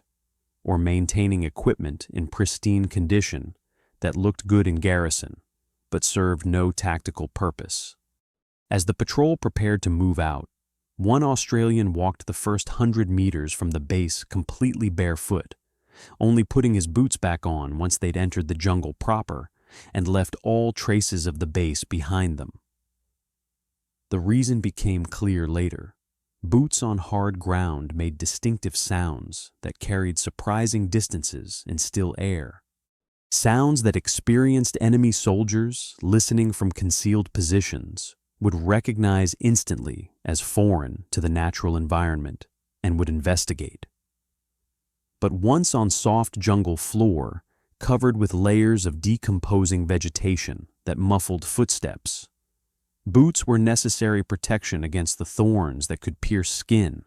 or maintaining equipment in pristine condition that looked good in garrison, but served no tactical purpose. As the patrol prepared to move out, one Australian walked the first 100 meters from the base completely barefoot, only putting his boots back on once they'd entered the jungle proper and left all traces of the base behind them. The reason became clear later. Boots on hard ground made distinctive sounds that carried surprising distances in still air. Sounds that experienced enemy soldiers, listening from concealed positions, would recognize instantly as foreign to the natural environment and would investigate. But once on soft jungle floor, covered with layers of decomposing vegetation that muffled footsteps, boots were necessary protection against the thorns that could pierce skin,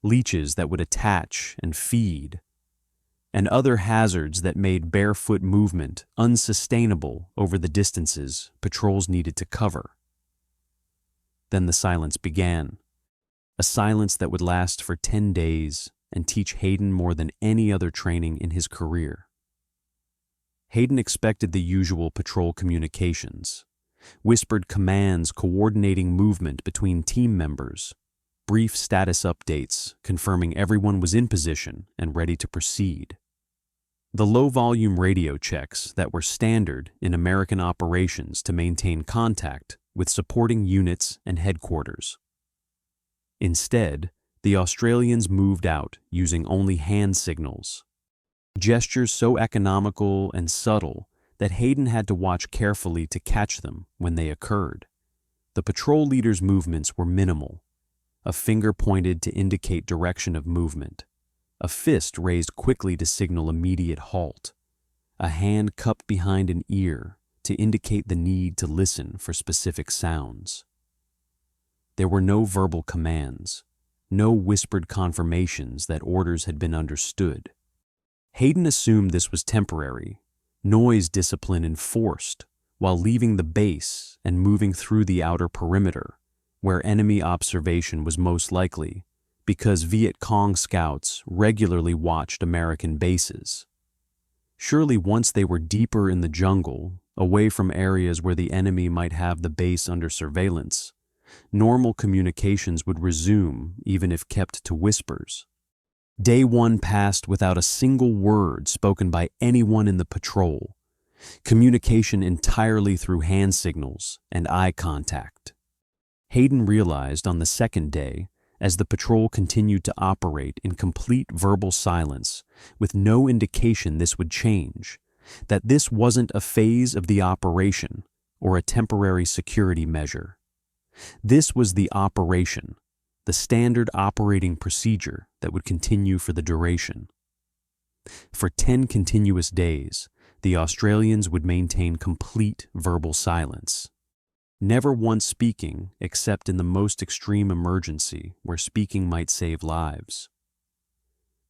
leeches that would attach and feed, and other hazards that made barefoot movement unsustainable over the distances patrols needed to cover. Then the silence began, a silence that would last for 10 days and teach Hayden more than any other training in his career. Hayden expected the usual patrol communications, whispered commands coordinating movement between team members, brief status updates confirming everyone was in position and ready to proceed. The low-volume radio checks that were standard in American operations to maintain contact with supporting units and headquarters. Instead, the Australians moved out using only hand signals, gestures so economical and subtle that Hayden had to watch carefully to catch them when they occurred. The patrol leader's movements were minimal. A finger pointed to indicate direction of movement, a fist raised quickly to signal immediate halt, a hand cupped behind an ear to indicate the need to listen for specific sounds. There were no verbal commands, no whispered confirmations that orders had been understood. Hayden assumed this was temporary, noise discipline enforced while leaving the base and moving through the outer perimeter, where enemy observation was most likely, because Vietcong scouts regularly watched American bases. Surely once they were deeper in the jungle, away from areas where the enemy might have the base under surveillance, normal communications would resume even if kept to whispers. Day one passed without a single word spoken by anyone in the patrol, communication entirely through hand signals and eye contact. Hayden realized on the second day, as the patrol continued to operate in complete verbal silence, with no indication this would change, that this wasn't a phase of the operation or a temporary security measure. This was the operation, the standard operating procedure that would continue for the duration. For 10 continuous days, the Australians would maintain complete verbal silence, never once speaking except in the most extreme emergency where speaking might save lives.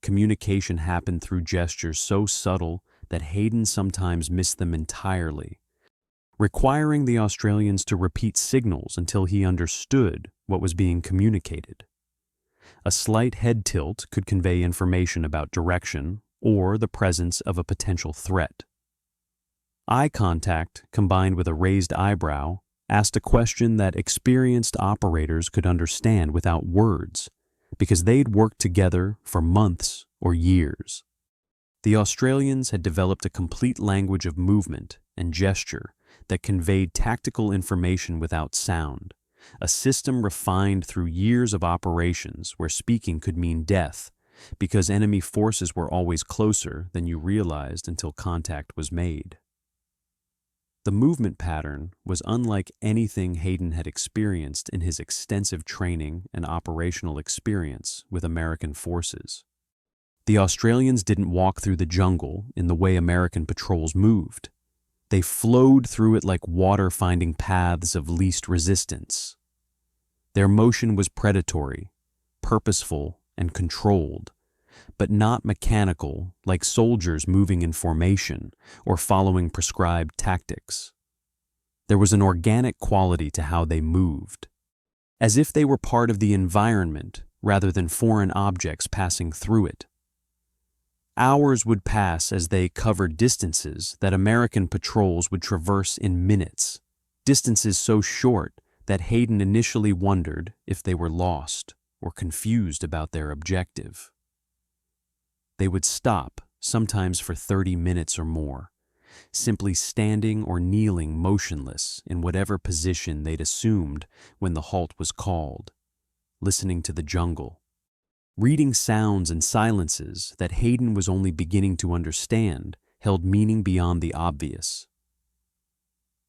Communication happened through gestures so subtle that Hayden sometimes missed them entirely, requiring the Australians to repeat signals until he understood what was being communicated. A slight head tilt could convey information about direction or the presence of a potential threat. Eye contact, combined with a raised eyebrow, asked a question that experienced operators could understand without words, because they'd worked together for months or years. The Australians had developed a complete language of movement and gesture that conveyed tactical information without sound, a system refined through years of operations where speaking could mean death, because enemy forces were always closer than you realized until contact was made. The movement pattern was unlike anything Hayden had experienced in his extensive training and operational experience with American forces. The Australians didn't walk through the jungle in the way American patrols moved. They flowed through it like water finding paths of least resistance. Their motion was predatory, purposeful, and controlled, but not mechanical like soldiers moving in formation or following prescribed tactics. There was an organic quality to how they moved, as if they were part of the environment rather than foreign objects passing through it. Hours would pass as they covered distances that American patrols would traverse in minutes, distances so short that Hayden initially wondered if they were lost or confused about their objective. They would stop, sometimes for 30 minutes or more, simply standing or kneeling motionless in whatever position they'd assumed when the halt was called, listening to the jungle, reading sounds and silences that Hayden was only beginning to understand held meaning beyond the obvious.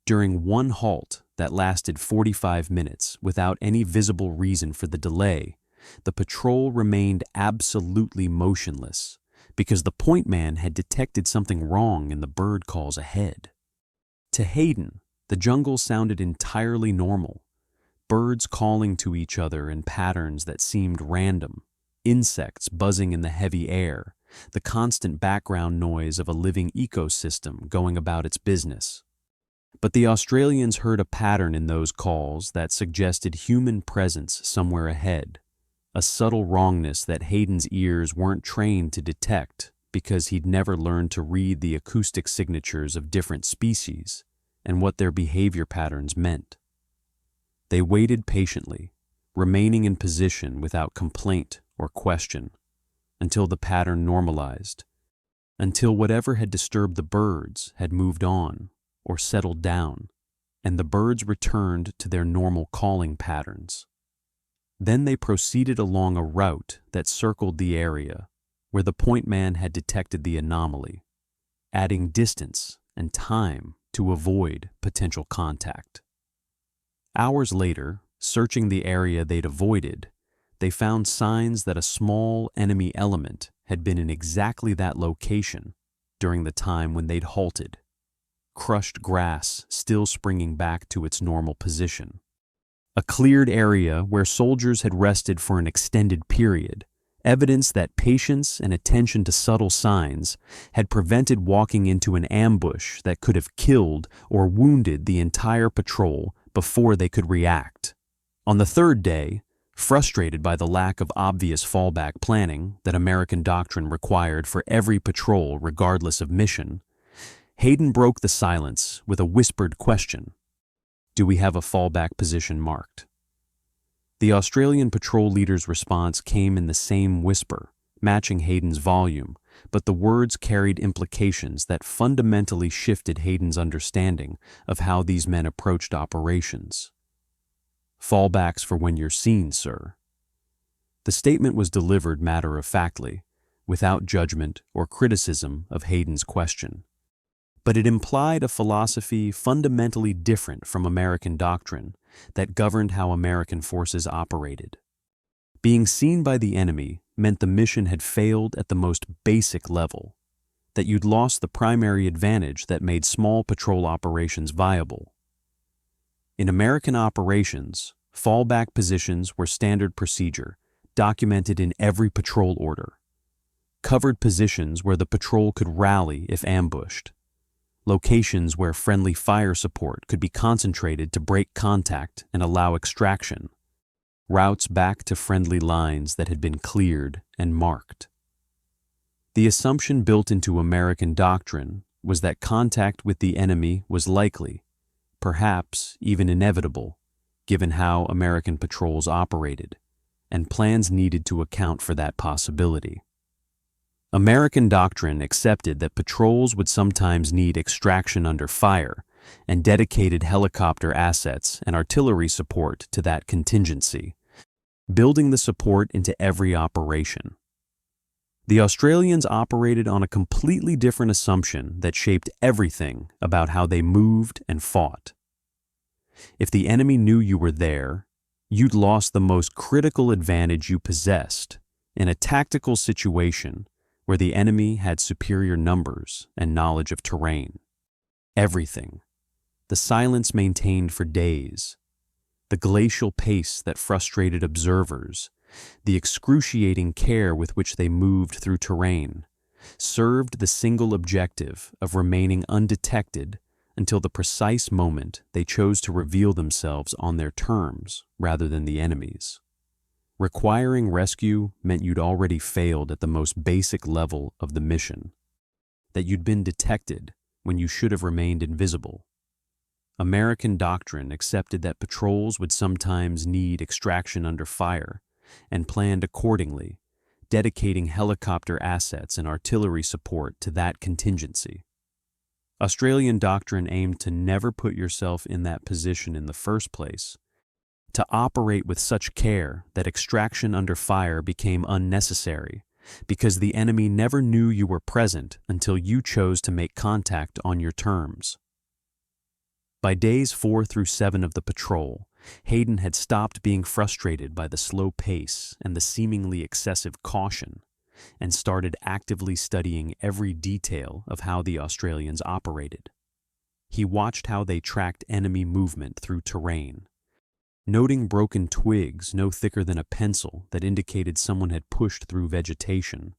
During one halt that lasted 45 minutes without any visible reason for the delay, the patrol remained absolutely motionless, because the point man had detected something wrong in the bird calls ahead. To Hayden, the jungle sounded entirely normal, birds calling to each other in patterns that seemed random, insects buzzing in the heavy air, the constant background noise of a living ecosystem going about its business. But the Australians heard a pattern in those calls that suggested human presence somewhere ahead, a subtle wrongness that Hayden's ears weren't trained to detect because he'd never learned to read the acoustic signatures of different species and what their behavior patterns meant. They waited patiently, remaining in position without complaint or question, until the pattern normalized, until whatever had disturbed the birds had moved on or settled down, and the birds returned to their normal calling patterns. Then they proceeded along a route that circled the area where the point man had detected the anomaly, adding distance and time to avoid potential contact. Hours later, searching the area they'd avoided, they found signs that a small enemy element had been in exactly that location during the time when they'd halted, crushed grass still springing back to its normal position. A cleared area where soldiers had rested for an extended period, evidence that patience and attention to subtle signs had prevented walking into an ambush that could have killed or wounded the entire patrol before they could react. On the third day, frustrated by the lack of obvious fallback planning that American doctrine required for every patrol regardless of mission, Hayden broke the silence with a whispered question. "Do we have a fallback position marked?" The Australian patrol leader's response came in the same whisper, matching Hayden's volume, but the words carried implications that fundamentally shifted Hayden's understanding of how these men approached operations. "Fallbacks for when you're seen, sir." The statement was delivered matter-of-factly, without judgment or criticism of Hayden's question. But it implied a philosophy fundamentally different from American doctrine that governed how American forces operated. Being seen by the enemy meant the mission had failed at the most basic level, that you'd lost the primary advantage that made small patrol operations viable. In American operations, fallback positions were standard procedure, documented in every patrol order. Covered positions where the patrol could rally if ambushed. Locations where friendly fire support could be concentrated to break contact and allow extraction. Routes back to friendly lines that had been cleared and marked. The assumption built into American doctrine was that contact with the enemy was likely, perhaps even inevitable, given how American patrols operated, and plans needed to account for that possibility. American doctrine accepted that patrols would sometimes need extraction under fire and dedicated helicopter assets and artillery support to that contingency, building the support into every operation. The Australians operated on a completely different assumption that shaped everything about how they moved and fought. If the enemy knew you were there, you'd lost the most critical advantage you possessed in a tactical situation where the enemy had superior numbers and knowledge of terrain. Everything. The silence maintained for days. The glacial pace that frustrated observers. The excruciating care with which they moved through terrain served the single objective of remaining undetected until the precise moment they chose to reveal themselves on their terms rather than the enemy's. Requiring rescue meant you'd already failed at the most basic level of the mission, that you'd been detected when you should have remained invisible. American doctrine accepted that patrols would sometimes need extraction under fire and planned accordingly, dedicating helicopter assets and artillery support to that contingency. Australian doctrine aimed to never put yourself in that position in the first place, to operate with such care that extraction under fire became unnecessary because the enemy never knew you were present until you chose to make contact on your terms. By days 4 through 7 of the patrol, Hayden had stopped being frustrated by the slow pace and the seemingly excessive caution and started actively studying every detail of how the Australians operated. He watched how they tracked enemy movement through terrain, noting broken twigs no thicker than a pencil that indicated someone had pushed through vegetation.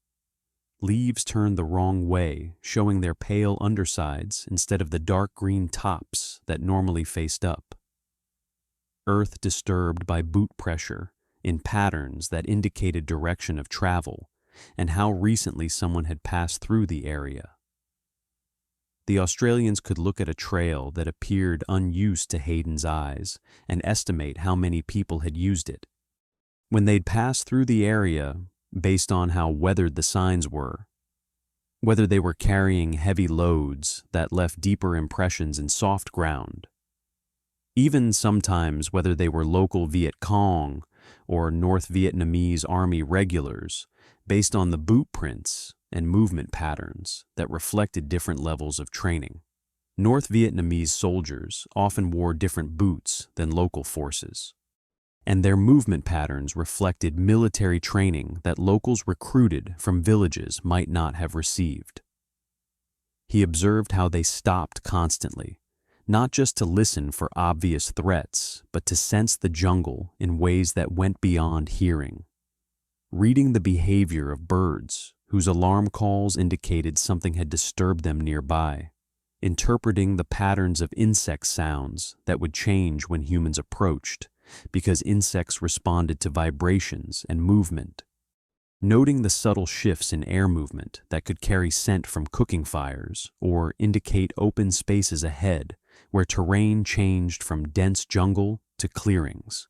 Leaves turned the wrong way, showing their pale undersides instead of the dark green tops that normally faced up. Earth disturbed by boot pressure in patterns that indicated direction of travel and how recently someone had passed through the area. The Australians could look at a trail that appeared unused to Hayden's eyes and estimate how many people had used it. When they'd passed through the area, based on how weathered the signs were, whether they were carrying heavy loads that left deeper impressions in soft ground, even sometimes whether they were local Vietcong or North Vietnamese Army regulars, based on the boot prints and movement patterns that reflected different levels of training. North Vietnamese soldiers often wore different boots than local forces, and their movement patterns reflected military training that locals recruited from villages might not have received. He observed how they stopped constantly, not just to listen for obvious threats, but to sense the jungle in ways that went beyond hearing. Reading the behavior of birds whose alarm calls indicated something had disturbed them nearby, interpreting the patterns of insect sounds that would change when humans approached, because insects responded to vibrations and movement, noting the subtle shifts in air movement that could carry scent from cooking fires or indicate open spaces ahead where terrain changed from dense jungle to clearings.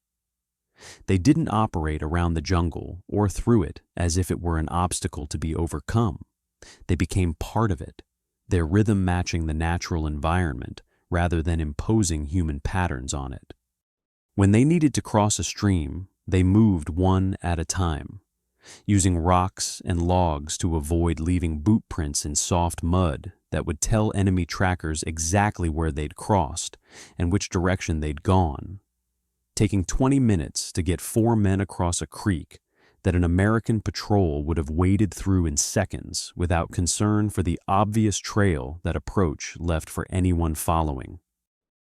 They didn't operate around the jungle or through it as if it were an obstacle to be overcome. They became part of it, their rhythm matching the natural environment rather than imposing human patterns on it. When they needed to cross a stream, They moved one at a time, using rocks and logs to avoid leaving boot prints in soft mud that would tell enemy trackers exactly where they'd crossed and which direction they'd gone. Taking 20 minutes to get 4 men across a creek that an American patrol would have waded through in seconds without concern for the obvious trail that approach left for anyone following.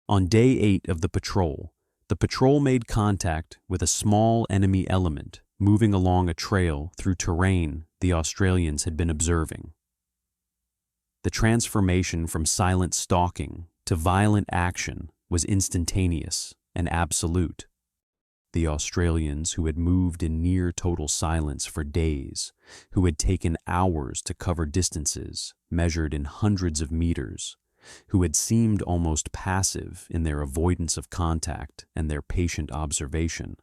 On day 8 of the patrol made contact with a small enemy element moving along a trail through terrain the Australians had been observing. The transformation from silent stalking to violent action was instantaneous and absolute. The Australians, who had moved in near total silence for days, who had taken hours to cover distances measured in hundreds of meters, who had seemed almost passive in their avoidance of contact and their patient observation,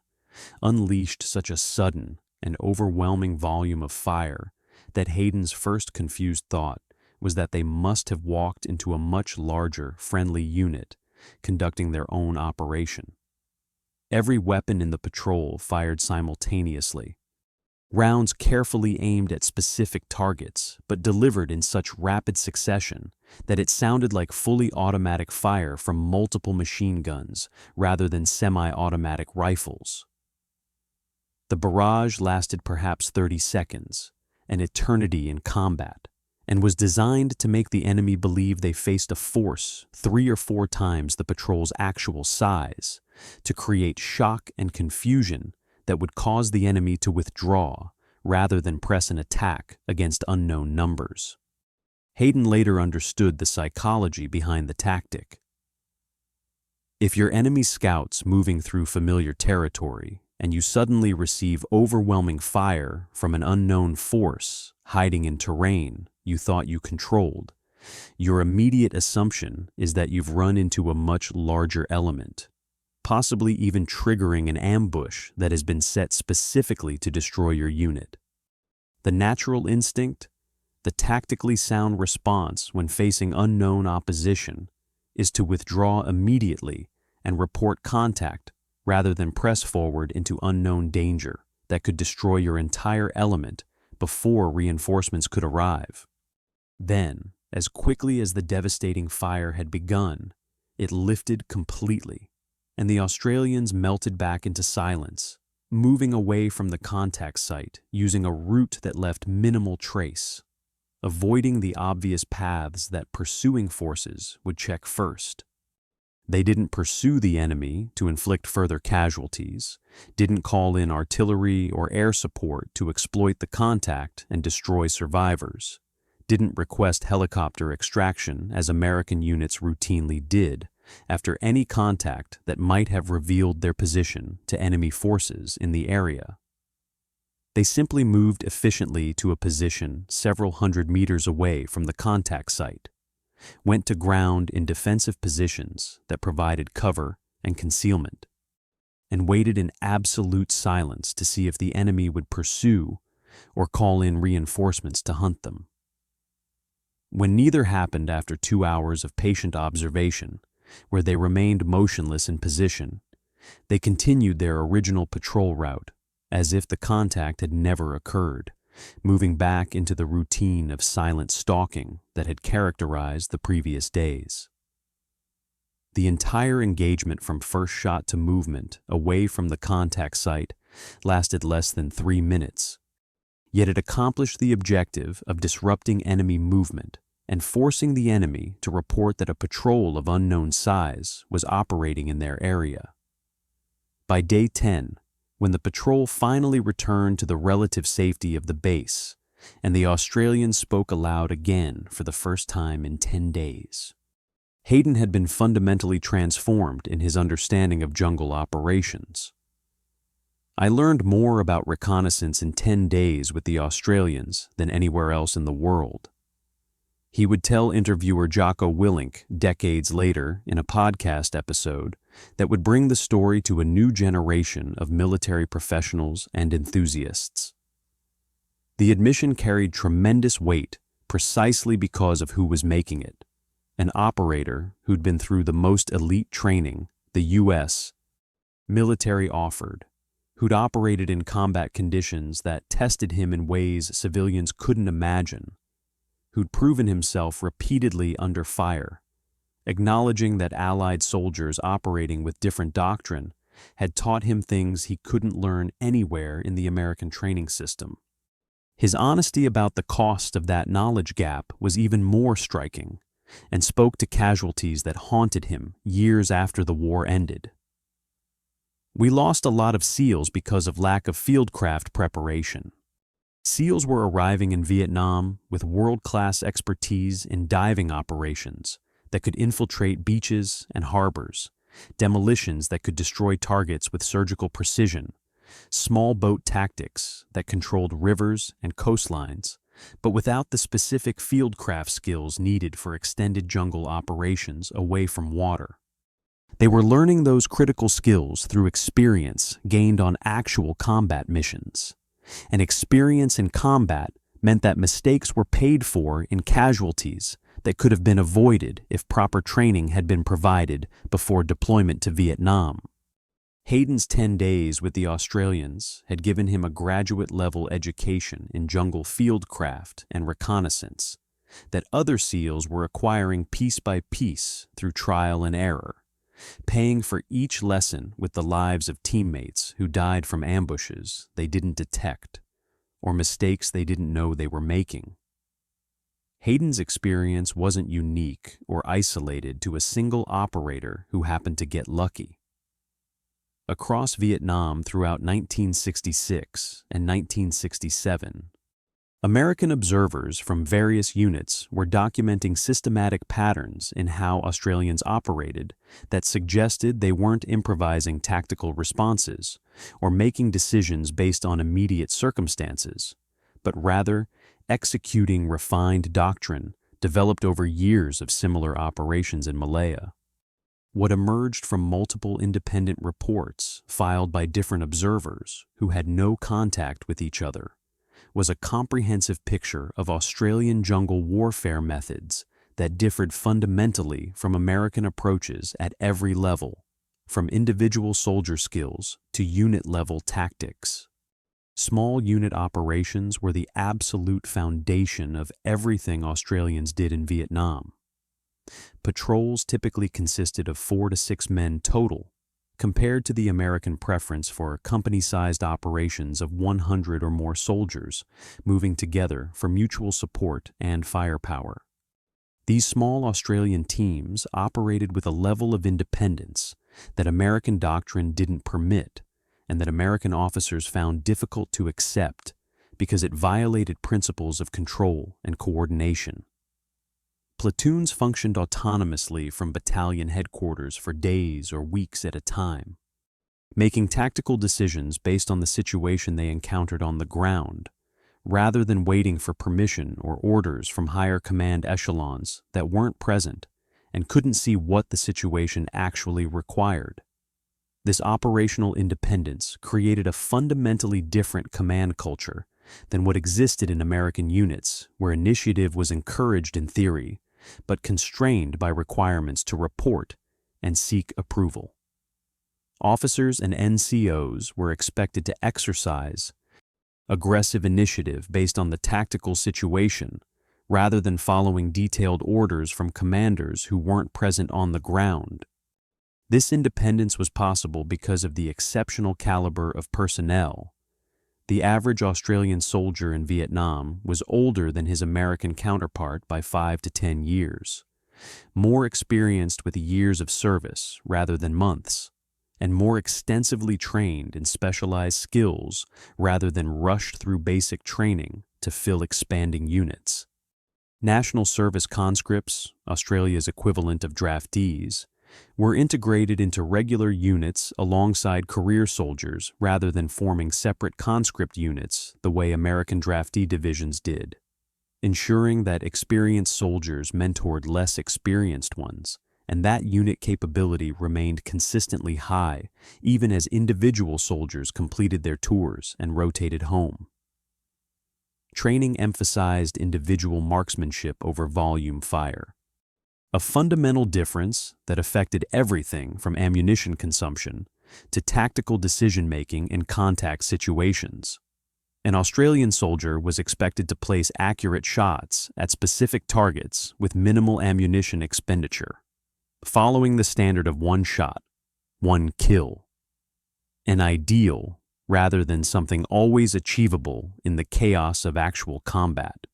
unleashed such a sudden and overwhelming volume of fire that Hayden's first confused thought was that they must have walked into a much larger, friendly unit conducting their own operation. Every weapon in the patrol fired simultaneously, rounds carefully aimed at specific targets, but delivered in such rapid succession that it sounded like fully automatic fire from multiple machine guns rather than semi-automatic rifles. The barrage lasted perhaps 30 seconds, an eternity in combat, and was designed to make the enemy believe they faced a force 3 or 4 times the patrol's actual size, to create shock and confusion that would cause the enemy to withdraw rather than press an attack against unknown numbers. Hayden later understood the psychology behind the tactic. If your enemy scouts moving through familiar territory and you suddenly receive overwhelming fire from an unknown force hiding in terrain you thought you controlled, your immediate assumption is that you've run into a much larger element, possibly even triggering an ambush that has been set specifically to destroy your unit. The natural instinct, the tactically sound response when facing unknown opposition, is to withdraw immediately and report contact rather than press forward into unknown danger that could destroy your entire element before reinforcements could arrive. Then, as quickly as the devastating fire had begun, it lifted completely, and the Australians melted back into silence, moving away from the contact site using a route that left minimal trace, avoiding the obvious paths that pursuing forces would check first. They didn't pursue the enemy to inflict further casualties, didn't call in artillery or air support to exploit the contact and destroy survivors, didn't request helicopter extraction as American units routinely did after any contact that might have revealed their position to enemy forces in the area. They simply moved efficiently to a position several hundred meters away from the contact site, went to ground in defensive positions that provided cover and concealment, and waited in absolute silence to see if the enemy would pursue or call in reinforcements to hunt them. When neither happened after 2 hours of patient observation, where they remained motionless in position, they continued their original patrol route as if the contact had never occurred, moving back into the routine of silent stalking that had characterized the previous days. The entire engagement from first shot to movement away from the contact site lasted less than 3 minutes, yet it accomplished the objective of disrupting enemy movement and forcing the enemy to report that a patrol of unknown size was operating in their area. By day 10, when the patrol finally returned to the relative safety of the base, and the Australians spoke aloud again for the first time in 10 days, Hayden had been fundamentally transformed in his understanding of jungle operations. I learned more about reconnaissance in 10 days with the Australians than anywhere else in the world. He would tell interviewer Jocko Willink decades later in a podcast episode that would bring the story to a new generation of military professionals and enthusiasts. The admission carried tremendous weight precisely because of who was making it, an operator who'd been through the most elite training the U.S. military offered, who'd operated in combat conditions that tested him in ways civilians couldn't imagine, who'd proven himself repeatedly under fire, acknowledging that Allied soldiers operating with different doctrine had taught him things he couldn't learn anywhere in the American training system. His honesty about the cost of that knowledge gap was even more striking, and spoke to casualties that haunted him years after the war ended. "We lost a lot of SEALs because of lack of fieldcraft preparation. SEALs were arriving in Vietnam with world-class expertise in diving operations that could infiltrate beaches and harbors, demolitions that could destroy targets with surgical precision, small boat tactics that controlled rivers and coastlines, but without the specific fieldcraft skills needed for extended jungle operations away from water. They were learning those critical skills through experience gained on actual combat missions. And experience in combat meant that mistakes were paid for in casualties that could have been avoided if proper training had been provided before deployment to Vietnam." Hayden's 10 days with the Australians had given him a graduate-level education in jungle fieldcraft and reconnaissance that other SEALs were acquiring piece by piece through trial and error, paying for each lesson with the lives of teammates who died from ambushes they didn't detect or mistakes they didn't know they were making. Hayden's experience wasn't unique or isolated to a single operator who happened to get lucky. Across Vietnam throughout 1966 and 1967, American observers from various units were documenting systematic patterns in how Australians operated that suggested they weren't improvising tactical responses or making decisions based on immediate circumstances, but rather executing refined doctrine developed over years of similar operations in Malaya. What emerged from multiple independent reports filed by different observers who had no contact with each other was a comprehensive picture of Australian jungle warfare methods that differed fundamentally from American approaches at every level, from individual soldier skills to unit-level tactics. Small unit operations were the absolute foundation of everything Australians did in Vietnam. Patrols typically consisted of 4 to 6 men total, compared to the American preference for company-sized operations of 100 or more soldiers moving together for mutual support and firepower. These small Australian teams operated with a level of independence that American doctrine didn't permit and that American officers found difficult to accept because it violated principles of control and coordination. Platoons functioned autonomously from battalion headquarters for days or weeks at a time, making tactical decisions based on the situation they encountered on the ground, rather than waiting for permission or orders from higher command echelons that weren't present and couldn't see what the situation actually required. This operational independence created a fundamentally different command culture than what existed in American units, where initiative was encouraged in theory, but constrained by requirements to report and seek approval. Officers and NCOs were expected to exercise aggressive initiative based on the tactical situation, rather than following detailed orders from commanders who weren't present on the ground. This independence was possible because of the exceptional caliber of personnel. The average Australian soldier in Vietnam was older than his American counterpart by 5 to 10 years, more experienced with years of service rather than months, and more extensively trained in specialized skills rather than rushed through basic training to fill expanding units. National Service conscripts, Australia's equivalent of draftees, were integrated into regular units alongside career soldiers rather than forming separate conscript units the way American draftee divisions did, ensuring that experienced soldiers mentored less experienced ones, and that unit capability remained consistently high even as individual soldiers completed their tours and rotated home. Training emphasized individual marksmanship over volume fire, a fundamental difference that affected everything from ammunition consumption to tactical decision-making in contact situations. An Australian soldier was expected to place accurate shots at specific targets with minimal ammunition expenditure, following the standard of one shot, one kill. An ideal rather than something always achievable in the chaos of actual combat.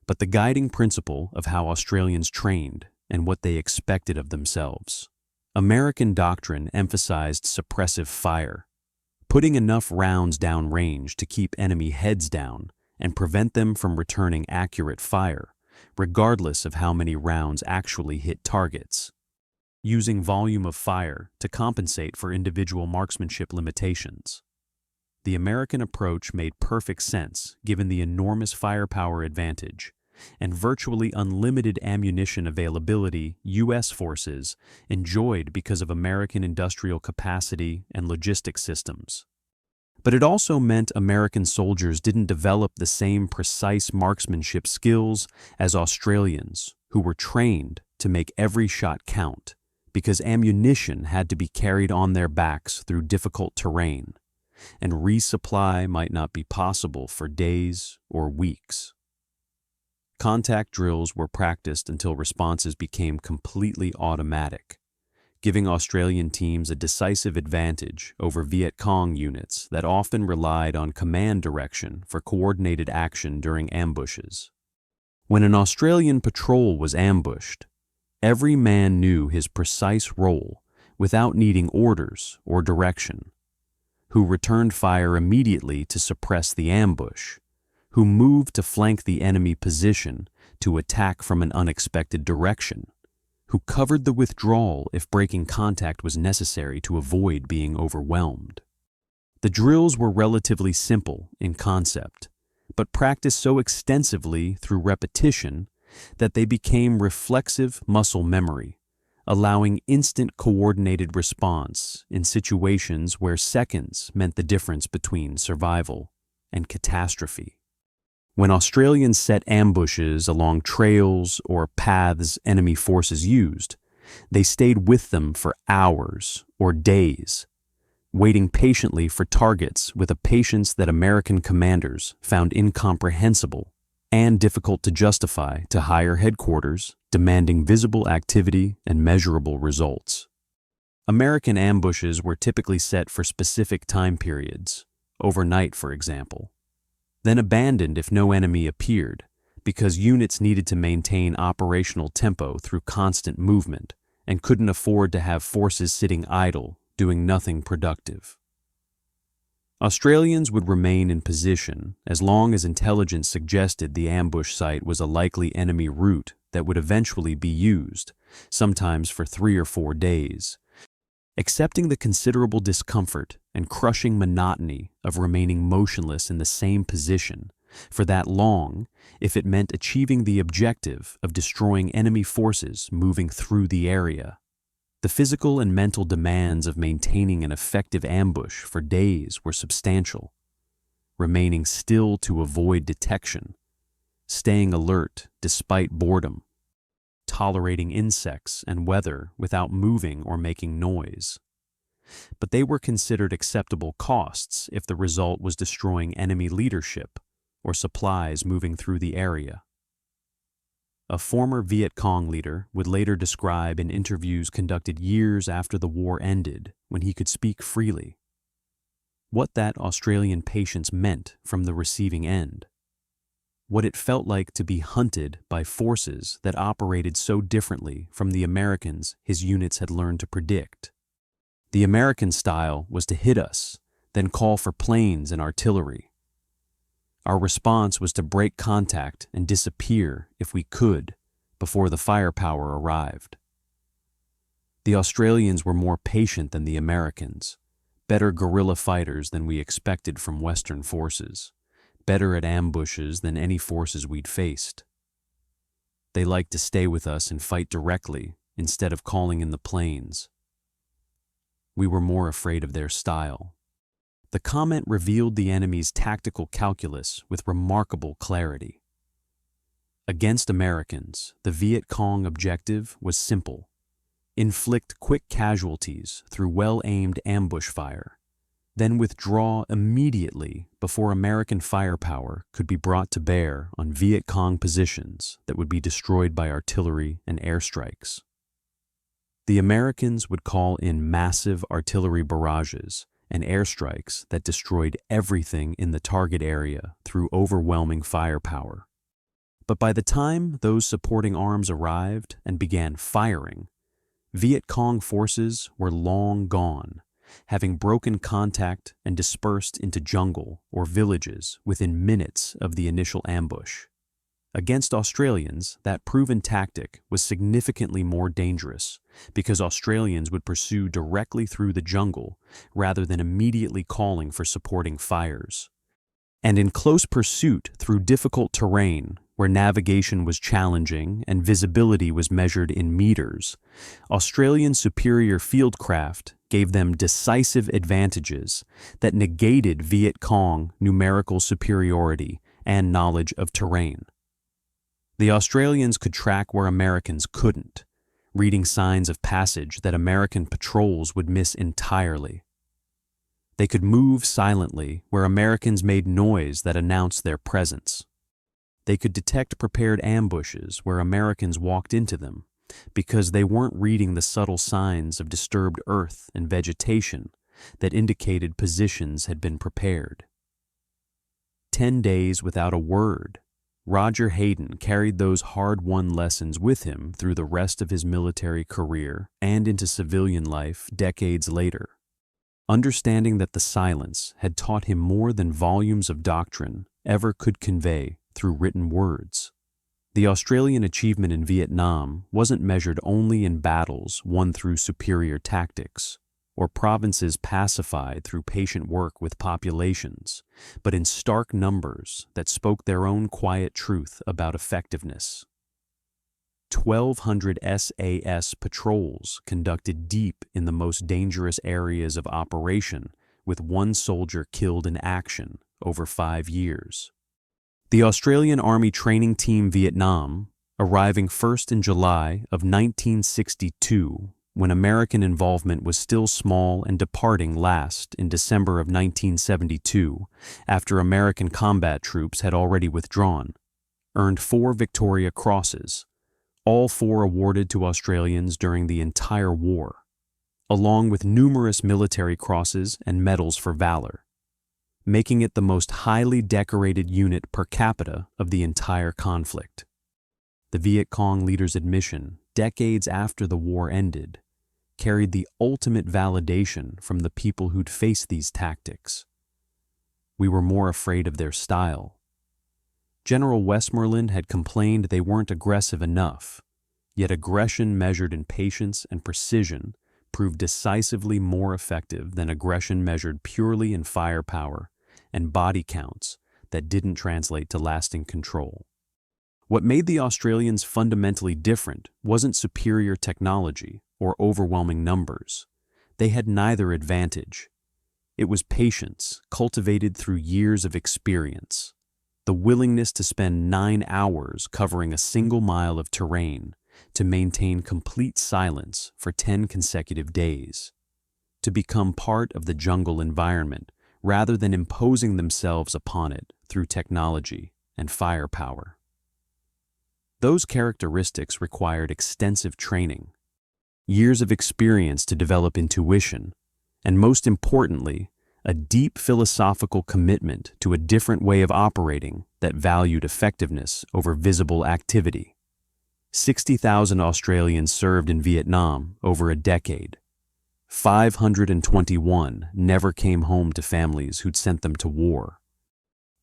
But the guiding principle of how Australians trained and what they expected of themselves. American doctrine emphasized suppressive fire, putting enough rounds downrange to keep enemy heads down and prevent them from returning accurate fire, regardless of how many rounds actually hit targets. Using volume of fire to compensate for individual marksmanship limitations. The American approach made perfect sense given the enormous firepower advantage and virtually unlimited ammunition availability U.S. forces enjoyed because of American industrial capacity and logistic systems. But it also meant American soldiers didn't develop the same precise marksmanship skills as Australians, who were trained to make every shot count, because ammunition had to be carried on their backs through difficult terrain, and resupply might not be possible for days or weeks. Contact drills were practiced until responses became completely automatic, giving Australian teams a decisive advantage over Vietcong units that often relied on command direction for coordinated action during ambushes. When an Australian patrol was ambushed, every man knew his precise role without needing orders or direction, who returned fire immediately to suppress the ambush, who moved to flank the enemy position to attack from an unexpected direction, who covered the withdrawal if breaking contact was necessary to avoid being overwhelmed. The drills were relatively simple in concept, but practiced so extensively through repetition that they became reflexive muscle memory, allowing instant coordinated response in situations where seconds meant the difference between survival and catastrophe. When Australians set ambushes along trails or paths enemy forces used, they stayed with them for hours or days, waiting patiently for targets with a patience that American commanders found incomprehensible and difficult to justify to higher headquarters, demanding visible activity and measurable results. American ambushes were typically set for specific time periods, overnight for example, then abandoned if no enemy appeared, because units needed to maintain operational tempo through constant movement and couldn't afford to have forces sitting idle, doing nothing productive. Australians would remain in position as long as intelligence suggested the ambush site was a likely enemy route that would eventually be used, sometimes for 3 or 4 days, accepting the considerable discomfort and crushing monotony of remaining motionless in the same position for that long if it meant achieving the objective of destroying enemy forces moving through the area. The physical and mental demands of maintaining an effective ambush for days were substantial, remaining still to avoid detection, staying alert despite boredom, tolerating insects and weather without moving or making noise. But they were considered acceptable costs if the result was destroying enemy leadership or supplies moving through the area. A former Vietcong leader would later describe in interviews conducted years after the war ended, when he could speak freely, what that Australian patience meant from the receiving end, what it felt like to be hunted by forces that operated so differently from the Americans his units had learned to predict. The American style was to hit us, then call for planes and artillery. Our response was to break contact and disappear if we could before the firepower arrived. The Australians were more patient than the Americans, better guerrilla fighters than we expected from Western forces, better at ambushes than any forces we'd faced. They liked to stay with us and fight directly instead of calling in the planes. We were more afraid of their style. The comment revealed the enemy's tactical calculus with remarkable clarity. Against Americans, the Vietcong objective was simple: inflict quick casualties through well-aimed ambush fire, then withdraw immediately before American firepower could be brought to bear on Vietcong positions that would be destroyed by artillery and airstrikes. The Americans would call in massive artillery barrages and airstrikes that destroyed everything in the target area through overwhelming firepower. But by the time those supporting arms arrived and began firing, Vietcong forces were long gone, having broken contact and dispersed into jungle or villages within minutes of the initial ambush. Against Australians, that proven tactic was significantly more dangerous because Australians would pursue directly through the jungle rather than immediately calling for supporting fires. And in close pursuit through difficult terrain, where navigation was challenging and visibility was measured in meters, Australian superior fieldcraft gave them decisive advantages that negated Vietcong numerical superiority and knowledge of terrain. The Australians could track where Americans couldn't, reading signs of passage that American patrols would miss entirely. They could move silently where Americans made noise that announced their presence. They could detect prepared ambushes where Americans walked into them because they weren't reading the subtle signs of disturbed earth and vegetation that indicated positions had been prepared. 10 days without a word, Roger Hayden carried those hard-won lessons with him through the rest of his military career and into civilian life decades later, understanding that the silence had taught him more than volumes of doctrine ever could convey through written words. The Australian achievement in Vietnam wasn't measured only in battles won through superior tactics or provinces pacified through patient work with populations, but in stark numbers that spoke their own quiet truth about effectiveness. 1,200 SAS patrols conducted deep in the most dangerous areas of operation, with one soldier killed in action over 5 years. The Australian Army Training Team Vietnam, arriving first in July of 1962, when American involvement was still small, and departing last in December of 1972, after American combat troops had already withdrawn, earned 4 Victoria Crosses, all 4 awarded to Australians during the entire war, along with numerous military crosses and medals for valor, making it the most highly decorated unit per capita of the entire conflict. The Vietcong leader's admission, decades after the war ended, carried the ultimate validation from the people who'd faced these tactics. We were more afraid of their style. General Westmoreland had complained they weren't aggressive enough, yet aggression measured in patience and precision proved decisively more effective than aggression measured purely in firepower and body counts that didn't translate to lasting control. What made the Australians fundamentally different wasn't superior technology or overwhelming numbers. They had neither advantage. It was patience, cultivated through years of experience, the willingness to spend 9 hours covering a single mile of terrain, to maintain complete silence for 10 consecutive days, to become part of the jungle environment rather than imposing themselves upon it through technology and firepower. Those characteristics required extensive training, years of experience to develop intuition, and most importantly, a deep philosophical commitment to a different way of operating that valued effectiveness over visible activity. 60,000 Australians served in Vietnam over a decade. 521 never came home to families who'd sent them to war.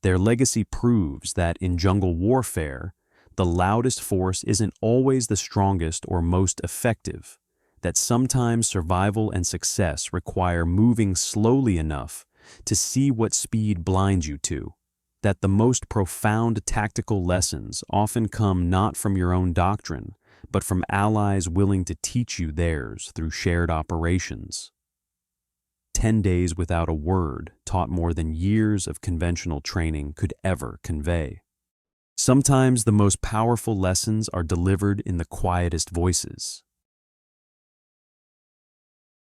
Their legacy proves that in jungle warfare, the loudest force isn't always the strongest or most effective, that sometimes survival and success require moving slowly enough to see what speed blinds you to, that the most profound tactical lessons often come not from your own doctrine, but from allies willing to teach you theirs through shared operations. 10 days without a word taught more than years of conventional training could ever convey. Sometimes the most powerful lessons are delivered in the quietest voices,